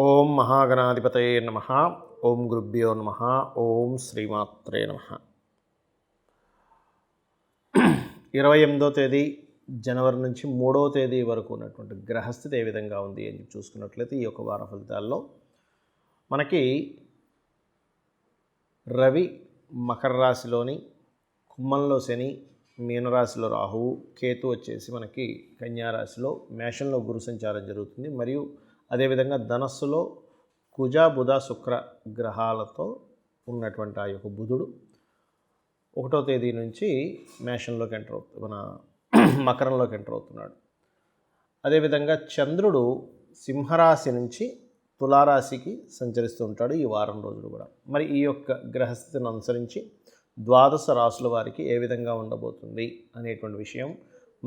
ఓం మహాగణాధిపతయే నమః. ఓం గురుభ్యో నమః. ఓం శ్రీమాత్రే నమః. 28వ తేదీ జనవరి నుంచి 3వ తేదీ వరకు ఉన్నటువంటి గ్రహస్థితి ఏ విధంగా ఉంది అని చూసుకున్నట్లయితే ఈ యొక్క వార ఫలితాల్లో మనకి రవి మకర రాశిలోని, కుంభంలో శని, మీనరాశిలో రాహువు, కేతు వచ్చేసి మనకి కన్యా రాశిలో, మేషంలో గురు సంచారం జరుగుతుంది. మరియు అదేవిధంగా ధనస్సులో కుజ, బుధ, శుక్ర గ్రహాలతో ఉన్నటువంటి ఆ యొక్క బుధుడు 1వ తేదీ నుంచి మేషంలోకి ఎంటర్ అవుతుంది, మన మకరంలోకి ఎంటర్ అవుతున్నాడు. అదేవిధంగా చంద్రుడు సింహరాశి నుంచి తులారాశికి సంచరిస్తూ ఉంటాడు ఈ వారం రోజులు కూడా. మరి ఈ యొక్క గ్రహస్థితిని అనుసరించి ద్వాదశ రాశుల వారికి ఏ విధంగా ఉండబోతుంది అనేటువంటి విషయం,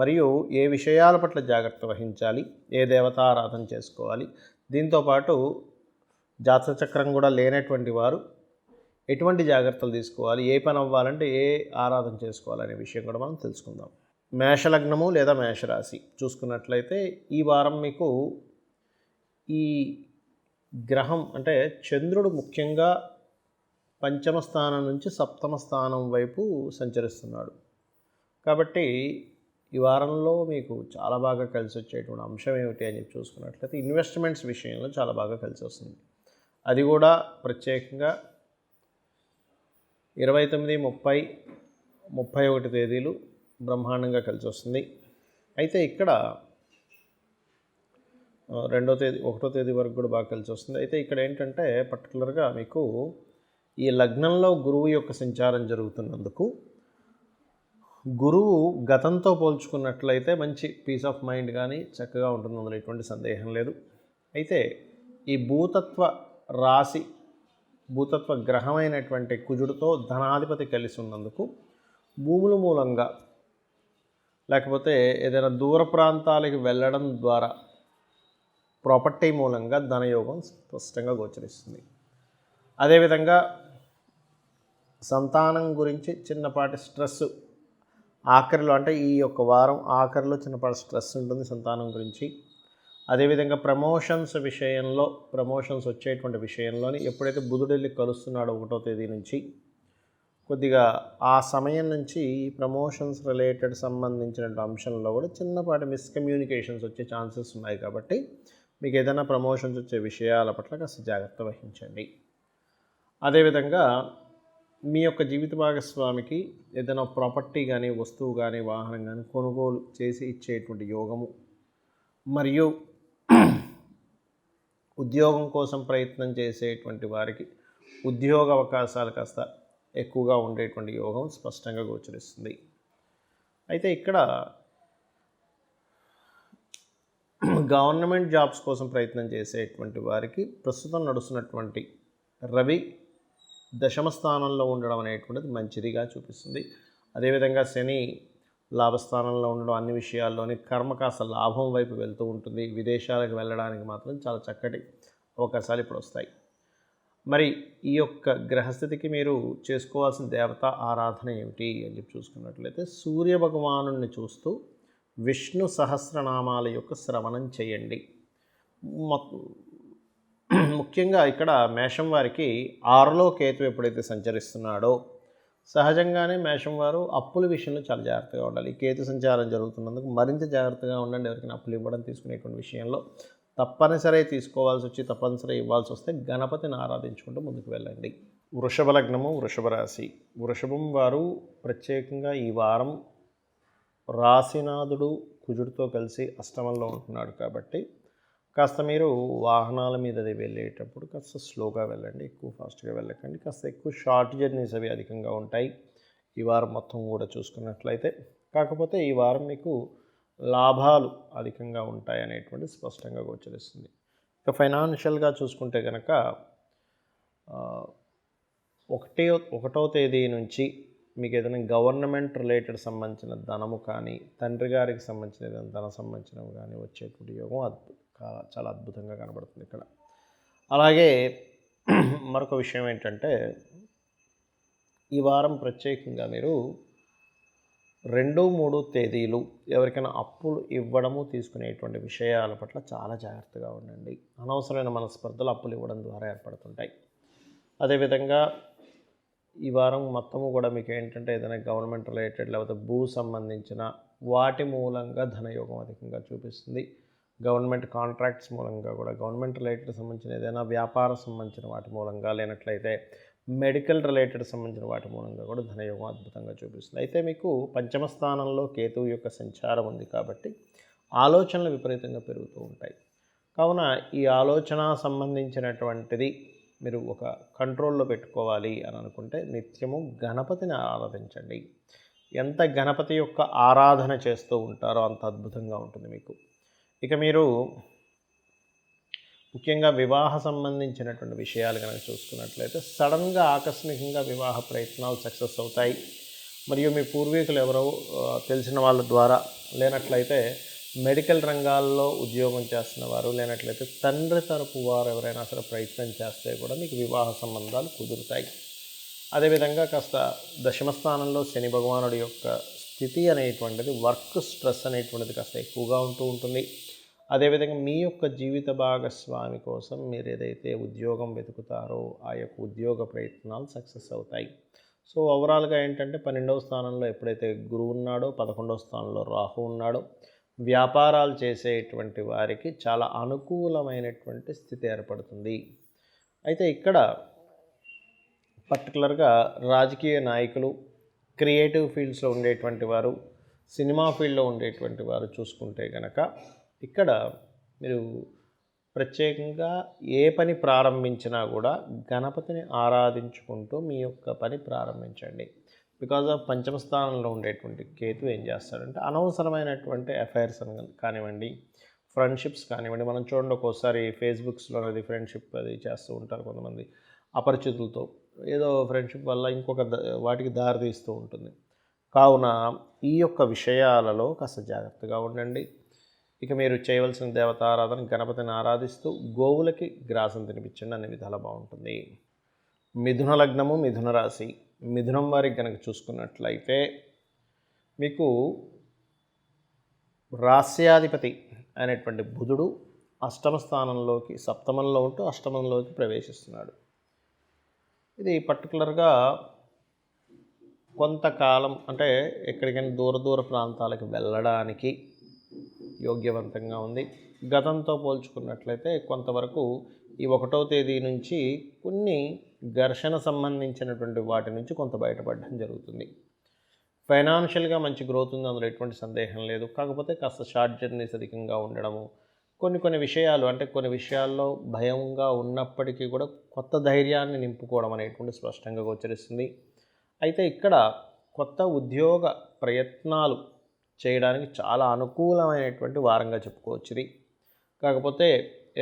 మరియు ఏ విషయాల పట్ల జాగ్రత్త వహించాలి, ఏ దేవతారాధన చేసుకోవాలి, దీంతోపాటు జాతక చక్రం కూడా లేనటువంటి వారు ఎటువంటి జాగ్రత్తలు తీసుకోవాలి, ఏ పని అవ్వాలంటే ఏ ఆరాధన చేసుకోవాలనే విషయం కూడా మనం తెలుసుకుందాం. మేషలగ్నము లేదా మేషరాశి చూసుకున్నట్లయితే ఈ వారం మీకు ఈ గ్రహం అంటే చంద్రుడు ముఖ్యంగా పంచమ స్థానం నుంచి సప్తమ స్థానం వైపు సంచరిస్తున్నాడు. కాబట్టి ఈ వారంలో మీకు చాలా బాగా కలిసి వచ్చేటువంటి అంశం ఏమిటి అని చెప్పి చూసుకున్నట్లయితే ఇన్వెస్ట్మెంట్స్ విషయంలో చాలా బాగా కలిసి వస్తుంది. అది కూడా ప్రత్యేకంగా 29, 30, 31 తేదీలు బ్రహ్మాండంగా కలిసి వస్తుంది. అయితే ఇక్కడ 2వ తేదీ 1వ తేదీ వరకు కూడా బాగా కలిసి వస్తుంది. అయితే ఇక్కడ ఏంటంటే పర్టికులర్గా మీకు ఈ లగ్నంలో గురువు యొక్క సంచారం జరుగుతున్నందుకు గురువు గతంతో పోల్చుకున్నట్లయితే మంచి పీస్ ఆఫ్ మైండ్ కానీ చక్కగా ఉంటుంది, అందులో ఎటువంటి సందేహం లేదు. అయితే ఈ భూతత్వ రాశి, భూతత్వ గ్రహమైనటువంటి కుజుడితో ధనాధిపతి కలిసి ఉన్నందుకు భూముల మూలంగా లేకపోతే ఏదైనా దూర ప్రాంతాలకు వెళ్ళడం ద్వారా ప్రాపర్టీ మూలంగా ధనయోగం స్పష్టంగా గోచరిస్తుంది. అదేవిధంగా సంతానం గురించి చిన్నపాటి స్ట్రెస్ ఆఖరిలో, అంటే ఈ యొక్క వారం ఆఖరిలో చిన్నపాటి స్ట్రెస్ ఉంటుంది సంతానం గురించి. అదేవిధంగా ప్రమోషన్స్ విషయంలో, ప్రమోషన్స్ వచ్చేటువంటి విషయంలోని ఎప్పుడైతే బుధుడు వెళ్ళి కలుస్తున్నాడో 1వ తేదీ నుంచి కొద్దిగా ఆ సమయం నుంచి ప్రమోషన్స్ రిలేటెడ్ సంబంధించిన అంశంలో కూడా చిన్నపాటి మిస్కమ్యూనికేషన్స్ వచ్చే ఛాన్సెస్ ఉన్నాయి. కాబట్టి మీకు ఏదైనా ప్రమోషన్స్ వచ్చే విషయాల పట్ల కాస్త జాగ్రత్త వహించండి. అదేవిధంగా మీ యొక్క జీవిత భాగస్వామికి ఏదైనా ప్రాపర్టీ కానీ, వస్తువు కానీ, వాహనం కానీ కొనుగోలు చేసి ఇచ్చేటువంటి యోగము, మరియు ఉద్యోగం కోసం ప్రయత్నం చేసేటువంటి వారికి ఉద్యోగ అవకాశాలు కాస్త ఎక్కువగా ఉండేటువంటి యోగం స్పష్టంగా గోచరిస్తుంది. అయితే ఇక్కడ గవర్నమెంట్ జాబ్స్ కోసం ప్రయత్నం చేసేటువంటి వారికి ప్రస్తుతం నడుస్తున్నటువంటి రవి దశమ స్థానంలో ఉండడం అనేటువంటిది మంచిదిగా చూపిస్తుంది. అదేవిధంగా శని లాభస్థానంలో ఉండడం అన్ని విషయాల్లోని కర్మ కాస్త లాభం వైపు వెళ్తూ ఉంటుంది. విదేశాలకు వెళ్ళడానికి మాత్రం చాలా చక్కటి అవకాశాలు ఇప్పుడు వస్తాయి. మరి ఈ యొక్క గ్రహస్థితికి మీరు చేసుకోవాల్సిన దేవత ఆరాధన ఏమిటి అని చెప్పి చూసుకున్నట్లయితే సూర్య భగవానుడిని చూస్తూ విష్ణు సహస్రనామాల యొక్క శ్రవణం చేయండి. ముఖ్యంగా ఇక్కడ మేషం వారికి 6లో కేతు ఎప్పుడైతే సంచరిస్తున్నాడో సహజంగానే మేషం వారు అప్పుల విషయంలో చాలా జాగ్రత్తగా ఉండాలి. కేతు సంచారం జరుగుతున్నందుకు మరింత జాగ్రత్తగా ఉండండి. ఎవరికైనా అప్పులు ఇవ్వడం, తీసుకునేటువంటి విషయంలో తప్పనిసరి తీసుకోవాల్సి వచ్చి తప్పనిసరి ఇవ్వాల్సి వస్తే గణపతిని ఆరాధించుకుంటూ ముందుకు వెళ్ళండి. వృషభ లగ్నము, వృషభ రాశి. వృషభం వారు ప్రత్యేకంగా ఈ వారం రాశినాథుడు కుజుడితో కలిసి అష్టమంలో ఉంటున్నాడు. కాబట్టి కాస్త మీరు వాహనాల మీద వెళ్ళేటప్పుడు కాస్త స్లోగా వెళ్ళండి, ఎక్కువ ఫాస్ట్గా వెళ్ళకండి. కాస్త ఎక్కువ షార్ట్ జర్నీస్ అవి అధికంగా ఉంటాయి ఈ వారం మొత్తం కూడా చూసుకున్నట్లయితే. కాకపోతే ఈ వారం మీకు లాభాలు అధికంగా ఉంటాయి అనేటువంటి స్పష్టంగా గోచరిస్తుంది. ఇక ఫైనాన్షియల్గా చూసుకుంటే కనుక 1వ తేదీ నుంచి మీకు ఏదైనా గవర్నమెంట్ రిలేటెడ్ సంబంధించిన ధనము కానీ, తండ్రి గారికి సంబంధించిన ఏదైనా ధన సంబంధించినవి కానీ వచ్చేటువంటి యోగం చాలా అద్భుతంగా కనబడుతుంది ఇక్కడ. అలాగే మరొక విషయం ఏంటంటే ఈ వారం ప్రత్యేకంగా మీరు 2, 3 తేదీలు ఎవరికైనా అప్పులు ఇవ్వడము, తీసుకునేటువంటి విషయాల పట్ల చాలా జాగ్రత్తగా ఉండండి. అనవసరమైన మనస్పర్ధలు అప్పులు ఇవ్వడం ద్వారా ఏర్పడుతుంటాయి. అదేవిధంగా ఈ వారం మొత్తము కూడా మీకు ఏంటంటే ఏదైనా గవర్నమెంట్ రిలేటెడ్ లేకపోతే భూ సంబంధించిన వాటి మూలంగా ధనయోగం అధికంగా చూపిస్తుంది. గవర్నమెంట్ కాంట్రాక్ట్స్ మూలంగా కూడా, గవర్నమెంట్ రిలేటెడ్ సంబంధించిన ఏదైనా వ్యాపార సంబంధించిన వాటి మూలంగా, లేనట్లయితే మెడికల్ రిలేటెడ్ సంబంధించిన వాటి మూలంగా కూడా ధనయోగం అద్భుతంగా చూపిస్తుంది. అయితే మీకు పంచమ స్థానంలో కేతువు యొక్క సంచారం ఉంది కాబట్టి ఆలోచనలు విపరీతంగా పెరుగుతూ ఉంటాయి. కావున ఈ ఆలోచన సంబంధించినటువంటిది మీరు ఒక కంట్రోల్లో పెట్టుకోవాలి అని అనుకుంటే నిత్యము గణపతిని ఆరాధించండి. ఎంత గణపతి యొక్క ఆరాధన చేస్తూ ఉంటారో అంత అద్భుతంగా ఉంటుంది మీకు. ఇక మీరు ముఖ్యంగా వివాహ సంబంధించినటువంటి విషయాలు కనుక చూసుకున్నట్లయితే సడన్గా ఆకస్మికంగా వివాహ ప్రయత్నాలు సక్సెస్ అవుతాయి. మరియు మీ పూర్వీకులు ఎవరో తెలిసిన వాళ్ళ ద్వారా, లేనట్లయితే మెడికల్ రంగాల్లో ఉద్యోగం చేస్తున్న వారు, లేనట్లయితే తండ్రి తరపు వారు ఎవరైనా సరే ప్రయత్నం చేస్తే కూడా మీకు వివాహ సంబంధాలు కుదురుతాయి. అదేవిధంగా కాస్త దశమస్థానంలో శని భగవానుడి యొక్క స్థితి అనేటువంటిది వర్క్ స్ట్రెస్ అనేటువంటిది కాస్త ఎక్కువగా ఉంటూ ఉంటుంది. అదేవిధంగా మీ యొక్క జీవిత భాగస్వామి కోసం మీరు ఏదైతే ఉద్యోగం వెతుకుతారో ఆ యొక్క ఉద్యోగ ప్రయత్నాలు సక్సెస్ అవుతాయి. సో ఓవరాల్గా ఏంటంటే 12వ స్థానంలో ఎప్పుడైతే గురువు ఉన్నాడో, 11వ స్థానంలో రాహు ఉన్నాడో, వ్యాపారాలు చేసేటువంటి వారికి చాలా అనుకూలమైనటువంటి స్థితి ఏర్పడుతుంది. అయితే ఇక్కడ పర్టికులర్గా రాజకీయ నాయకులు, క్రియేటివ్ ఫీల్డ్స్లో ఉండేటువంటి వారు, సినిమా ఫీల్డ్లో ఉండేటువంటి వారు చూసుకుంటే కనుక ఇక్కడ మీరు ప్రత్యేకంగా ఏ పని ప్రారంభించినా కూడా గణపతిని ఆరాధించుకుంటూ మీ యొక్క పని ప్రారంభించండి. బికాజ్ ఆఫ్ పంచమ స్థానంలో ఉండేటువంటి కేతు ఏం చేస్తాడంటే అనవసరమైనటువంటి అఫైర్స్ కానివ్వండి, ఫ్రెండ్షిప్స్ కానివ్వండి, మనం చూడండి ఒక్కోసారి ఫేస్బుక్స్లో అది ఫ్రెండ్షిప్ అది చేస్తూ ఉంటారు కొంతమంది అపరిచితులతో, ఏదో ఫ్రెండ్షిప్ వల్ల ఇంకొక వాటికి దారి తీస్తూ ఉంటుంది. కావున ఈ యొక్క విషయాలలో కాస్త జాగ్రత్తగా ఉండండి. ఇక మీరు చేయవలసిన దేవతారాధన గణపతిని ఆరాధిస్తూ గోవులకి గ్రాసం తినిపించండి, అన్ని విధాలా బాగుంటుంది. మిథున లగ్నము, మిథున రాశి, మిథునం వారికి కనుక చూసుకున్నట్లయితే మీకు రాస్యాధిపతి అనేటువంటి బుధుడు అష్టమ స్థానంలోకి, సప్తమంలో ఉంటూ అష్టమంలోకి ప్రవేశిస్తున్నాడు. ఇది పర్టికులర్గా కొంతకాలం అంటే ఎక్కడికైనా దూర ప్రాంతాలకు వెళ్ళడానికి యోగ్యవంతంగా ఉంది. గతంతో పోల్చుకున్నట్లయితే కొంతవరకు ఈ 1వ తేదీ నుంచి కొన్ని ఘర్షణ సంబంధించినటువంటి వాటి నుంచి కొంత బయటపడడం జరుగుతుంది. ఫైనాన్షియల్గా మంచి గ్రోత్ ఉంది, అందులో ఎటువంటి సందేహం లేదు. కాకపోతే కాస్త షార్ట్ జర్నీస్ అధికంగా ఉండడము, కొన్ని విషయాలు అంటే కొన్ని విషయాల్లో భయంగా ఉన్నప్పటికీ కూడా కొత్త ధైర్యాన్ని నింపుకోవడం అనేటువంటి స్పష్టంగా గోచరిస్తుంది. అయితే ఇక్కడ కొత్త ఉద్యోగ ప్రయత్నాలు చేయడానికి చాలా అనుకూలమైనటువంటి వారంగా చెప్పుకోవచ్చు ఇది. కాకపోతే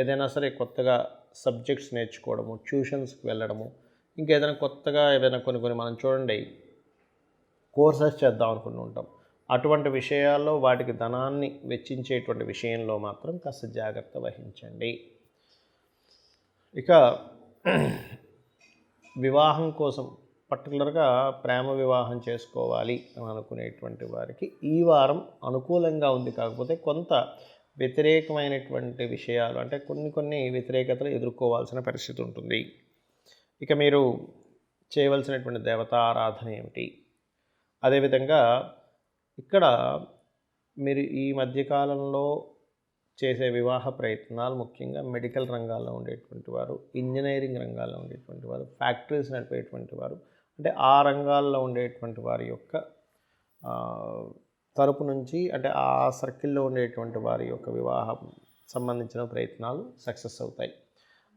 ఏదైనా సరే కొత్తగా సబ్జెక్ట్స్ నేర్చుకోవడము, ట్యూషన్స్కి వెళ్ళడము, ఇంకేదైనా కొత్తగా ఏదైనా కొన్ని మనం చూడండి కోర్సెస్ చేద్దాం అనుకుని ఉంటాం. అటువంటి విషయాల్లో వాటికి ధనాన్ని వెచ్చించేటువంటి విషయంలో మాత్రం కాస్త జాగ్రత్త వహించండి. ఇక వివాహం కోసం పర్టికులర్గా ప్రేమ వివాహం చేసుకోవాలి అని అనుకునేటువంటి వారికి ఈ వారం అనుకూలంగా ఉంది. కాకపోతే కొంత వ్యతిరేకమైనటువంటి విషయాలు అంటే కొన్ని వ్యతిరేకతలు ఎదుర్కోవాల్సిన పరిస్థితి ఉంటుంది. ఇక మీరు చేయవలసినటువంటి దేవతా ఆరాధన ఏమిటి? అదేవిధంగా ఇక్కడ మీరు ఈ మధ్యకాలంలో చేసే వివాహ ప్రయత్నాలు ముఖ్యంగా మెడికల్ రంగాల్లో ఉండేటువంటి వారు, ఇంజనీరింగ్ రంగాల్లో ఉండేటువంటి వారు, ఫ్యాక్టరీస్ నడిపేటువంటి వారు, అంటే ఆ రంగాల్లో ఉండేటువంటి వారి యొక్క తరపు నుంచి, అంటే ఆ సర్కిల్లో ఉండేటువంటి వారి యొక్క వివాహం సంబంధించిన ప్రయత్నాలు సక్సెస్ అవుతాయి.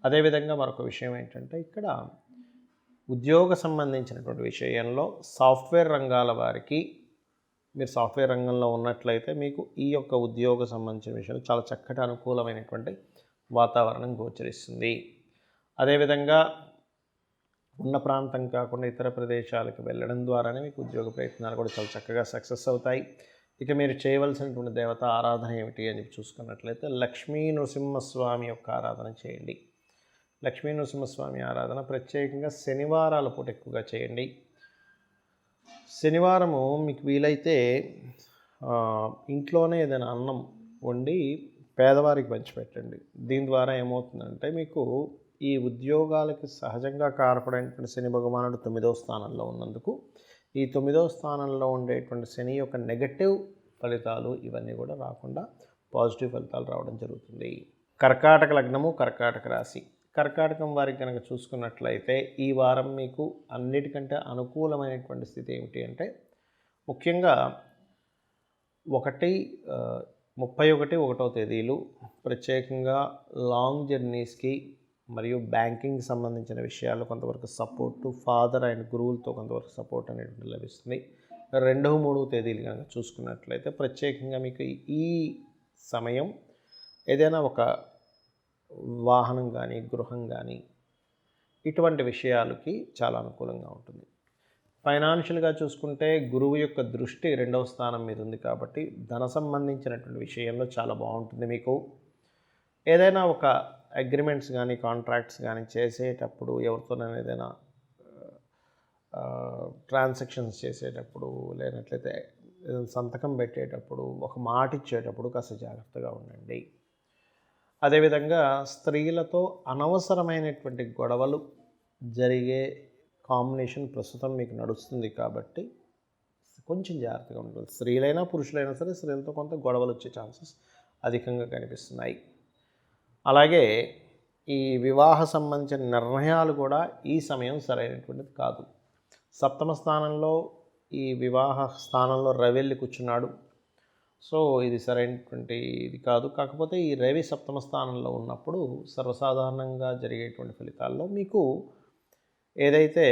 అదేవిధంగా మరొక విషయం ఏంటంటే ఇక్కడ ఉద్యోగ సంబంధించినటువంటి విషయంలో సాఫ్ట్వేర్ రంగాల వారికి, మీరు సాఫ్ట్వేర్ రంగంలో ఉన్నట్లయితే మీకు ఈ యొక్క ఉద్యోగ సంబంధించిన విషయంలో చాలా చక్కటి అనుకూలమైనటువంటి వాతావరణం గోచరిస్తుంది. అదేవిధంగా ఉన్న ప్రాంతం కాకుండా ఇతర ప్రదేశాలకు వెళ్ళడం ద్వారానే మీకు ఉద్యోగ ప్రయత్నాలు కూడా చాలా చక్కగా సక్సెస్ అవుతాయి. ఇక మీరు చేయవలసినటువంటి దేవత ఆరాధన ఏమిటి అని చూసుకున్నట్లయితే లక్ష్మీ నృసింహస్వామి యొక్క ఆరాధన చేయండి. లక్ష్మీ నృసింహస్వామి ఆరాధన ప్రత్యేకంగా శనివారాల పూట ఎక్కువగా చేయండి. శనివారము మీకు వీలైతే ఇంట్లోనే ఏదైనా అన్నం వండి పేదవారికి పంచిపెట్టండి. దీని ద్వారా ఏమవుతుందంటే మీకు ఈ ఉద్యోగాలకి సహజంగా కారకుడైనటువంటి శని భగవానుడు 9వ స్థానంలో ఉన్నందుకు ఈ 9వ స్థానంలో ఉండేటువంటి శని యొక్క నెగటివ్ ఫలితాలు ఇవన్నీ కూడా రాకుండా పాజిటివ్ ఫలితాలు రావడం జరుగుతుంది. కర్కాటక లగ్నము, కర్కాటక రాశి. కర్కాటకం వారికి కనుక చూసుకున్నట్లయితే ఈ వారం మీకు అన్నిటికంటే అనుకూలమైనటువంటి స్థితి ఏమిటి అంటే ముఖ్యంగా 31 తేదీలు ప్రత్యేకంగా లాంగ్ జర్నీస్కి మరియు బ్యాంకింగ్ సంబంధించిన విషయాల్లో కొంతవరకు సపోర్టు, ఫాదర్ అండ్ గురువులతో కొంతవరకు సపోర్ట్ అనేది లభిస్తుంది. 2, 3 తేదీలు కనుక చూసుకున్నట్లయితే ప్రత్యేకంగా మీకు ఈ సమయం ఏదైనా ఒక వాహనం కానీ, గృహం కానీ ఇటువంటి విషయాలకి చాలా అనుకూలంగా ఉంటుంది. ఫైనాన్షియల్గా చూసుకుంటే గురువు యొక్క దృష్టి 2వ స్థానం మీద ఉంది కాబట్టి ధన సంబంధించినటువంటి విషయంలో చాలా బాగుంటుంది. మీకు ఏదైనా ఒక అగ్రిమెంట్స్ కానీ, కాంట్రాక్ట్స్ కానీ చేసేటప్పుడు, ఎవరితోనైనా ఏదైనా ట్రాన్సాక్షన్స్ చేసేటప్పుడు, లేనట్లయితే సంతకం పెట్టేటప్పుడు, ఒక మాట ఇచ్చేటప్పుడు కాస్త జాగ్రత్తగా ఉండండి. అదేవిధంగా స్త్రీలతో అనవసరమైనటువంటి గొడవలు జరిగే కాంబినేషన్ ప్రస్తుతం మీకు నడుస్తుంది కాబట్టి కొంచెం జాగ్రత్తగా ఉంటుంది. స్త్రీలైనా పురుషులైనా సరే స్త్రీలతో కొంత గొడవలు వచ్చే ఛాన్సెస్ అధికంగా కనిపిస్తున్నాయి. అలాగే ఈ వివాహ సంబంధించిన నిర్ణయాలు కూడా ఈ సమయం సరైనటువంటిది కాదు. 7వ స్థానంలో ఈ వివాహ స్థానంలో రవి వెళ్ళి కూర్చున్నాడు. సో ఇది సరైనటువంటి ఇది కాదు. కాకపోతే ఈ రవి 7వ స్థానంలో ఉన్నప్పుడు సర్వసాధారణంగా జరిగేటువంటి ఫలితాల్లో మీకు ఏదైతే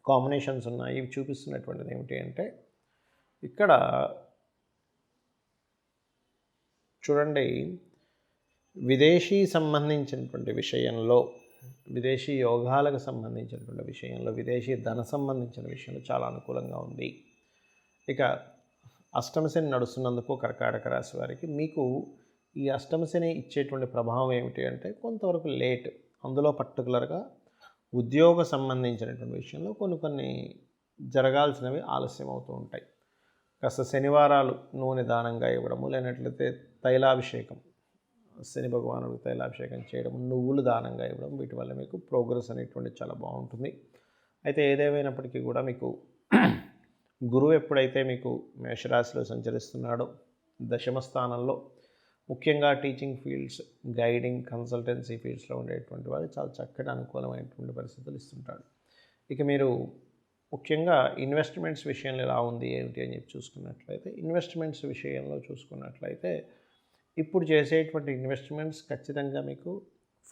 కాంబినేషన్స్ ఉన్నాయి ఇవి చూపిస్తున్నటువంటిది ఏమిటి అంటే ఇక్కడ చూడండి, విదేశీ సంబంధించినటువంటి విషయంలో, విదేశీ యోగాలకు సంబంధించినటువంటి విషయంలో, విదేశీ ధన సంబంధించిన విషయంలో చాలా అనుకూలంగా ఉంది. ఇక అష్టమశని నడుస్తున్నందుకు కర్కాటక రాశి వారికి మీకు ఈ అష్టమశని ఇచ్చేటువంటి ప్రభావం ఏమిటి అంటే కొంతవరకు లేట్. అందులో పర్టికులర్గా ఉద్యోగ సంబంధించినటువంటి విషయంలో కొన్ని జరగాల్సినవి ఆలస్యం అవుతూ ఉంటాయి. కాస్త శనివారాలు నూనె దానంగా ఇవ్వడము, లేనట్లయితే తైలాభిషేకం, శని భగవానుడికి తైలాభిషేకం చేయడం, నువ్వులు దానంగా ఇవ్వడం, వీటి వల్ల మీకు ప్రోగ్రెస్ అనేటువంటిది చాలా బాగుంటుంది. అయితే ఏదేమైనప్పటికీ కూడా మీకు గురువు ఎప్పుడైతే మీకు మేషరాశిలో సంచరిస్తున్నాడో 10వ స్థానంలో ముఖ్యంగా టీచింగ్ ఫీల్డ్స్, గైడింగ్, కన్సల్టెన్సీ ఫీల్డ్స్లో ఉండేటువంటి వారు చాలా చక్కటి అనుకూలమైనటువంటి పరిస్థితులు ఇస్తుంటాడు. ఇక మీరు ముఖ్యంగా ఇన్వెస్ట్మెంట్స్ విషయంలో ఎలా ఉంది ఏమిటి అని చెప్పి చూసుకున్నట్లయితే ఇన్వెస్ట్మెంట్స్ విషయంలో చూసుకున్నట్లయితే ఇప్పుడు చేసేటువంటి ఇన్వెస్ట్మెంట్స్ ఖచ్చితంగా మీకు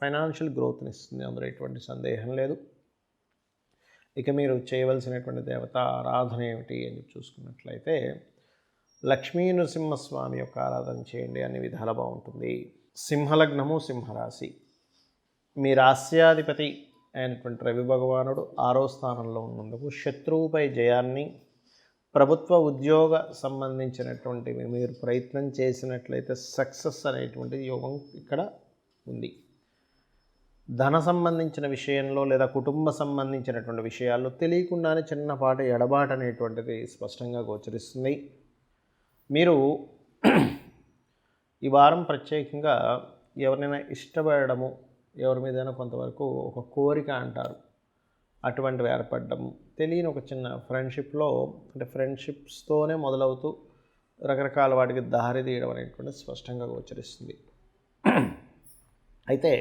ఫైనాన్షియల్ గ్రోత్ని ఇస్తుంది, అందులో ఎటువంటి సందేహం లేదు. ఇక మీరు చేయవలసినటువంటి దేవత ఆరాధన ఏమిటి అని చెప్పి చూసుకున్నట్లయితే లక్ష్మీ నృసింహస్వామి యొక్క ఆరాధన చేయండి, అన్ని విధాల బాగుంటుంది. సింహలగ్నము, సింహరాశి. మీ రాస్యాధిపతి అయినటువంటి రవి భగవానుడు 6వ స్థానంలో ఉన్నందుకు శత్రువుపై జయాన్ని, ప్రభుత్వ ఉద్యోగ సంబంధించినటువంటివి మీరు ప్రయత్నం చేసినట్లయితే సక్సెస్ అనేటువంటి యోగం ఇక్కడ ఉంది. ధన సంబంధించిన విషయంలో లేదా కుటుంబ సంబంధించినటువంటి విషయాల్లో తెలియకుండానే చిన్నపాటి ఎడబాటు అనేటువంటిది స్పష్టంగా గోచరిస్తుంది. మీరు ఈ వారం ప్రత్యేకంగా ఎవరినైనా ఇష్టపడము, ఎవరి మీదైనా కొంతవరకు ఒక కోరిక అంటారు, అటువంటివి ఏర్పడము, తెలియని ఒక చిన్న ఫ్రెండ్షిప్లో అంటే ఫ్రెండ్షిప్స్తోనే మొదలవుతూ రకరకాల వాటికి దారి తీయడం అనేటువంటిది స్పష్టంగా గోచరిస్తుంది. అయితే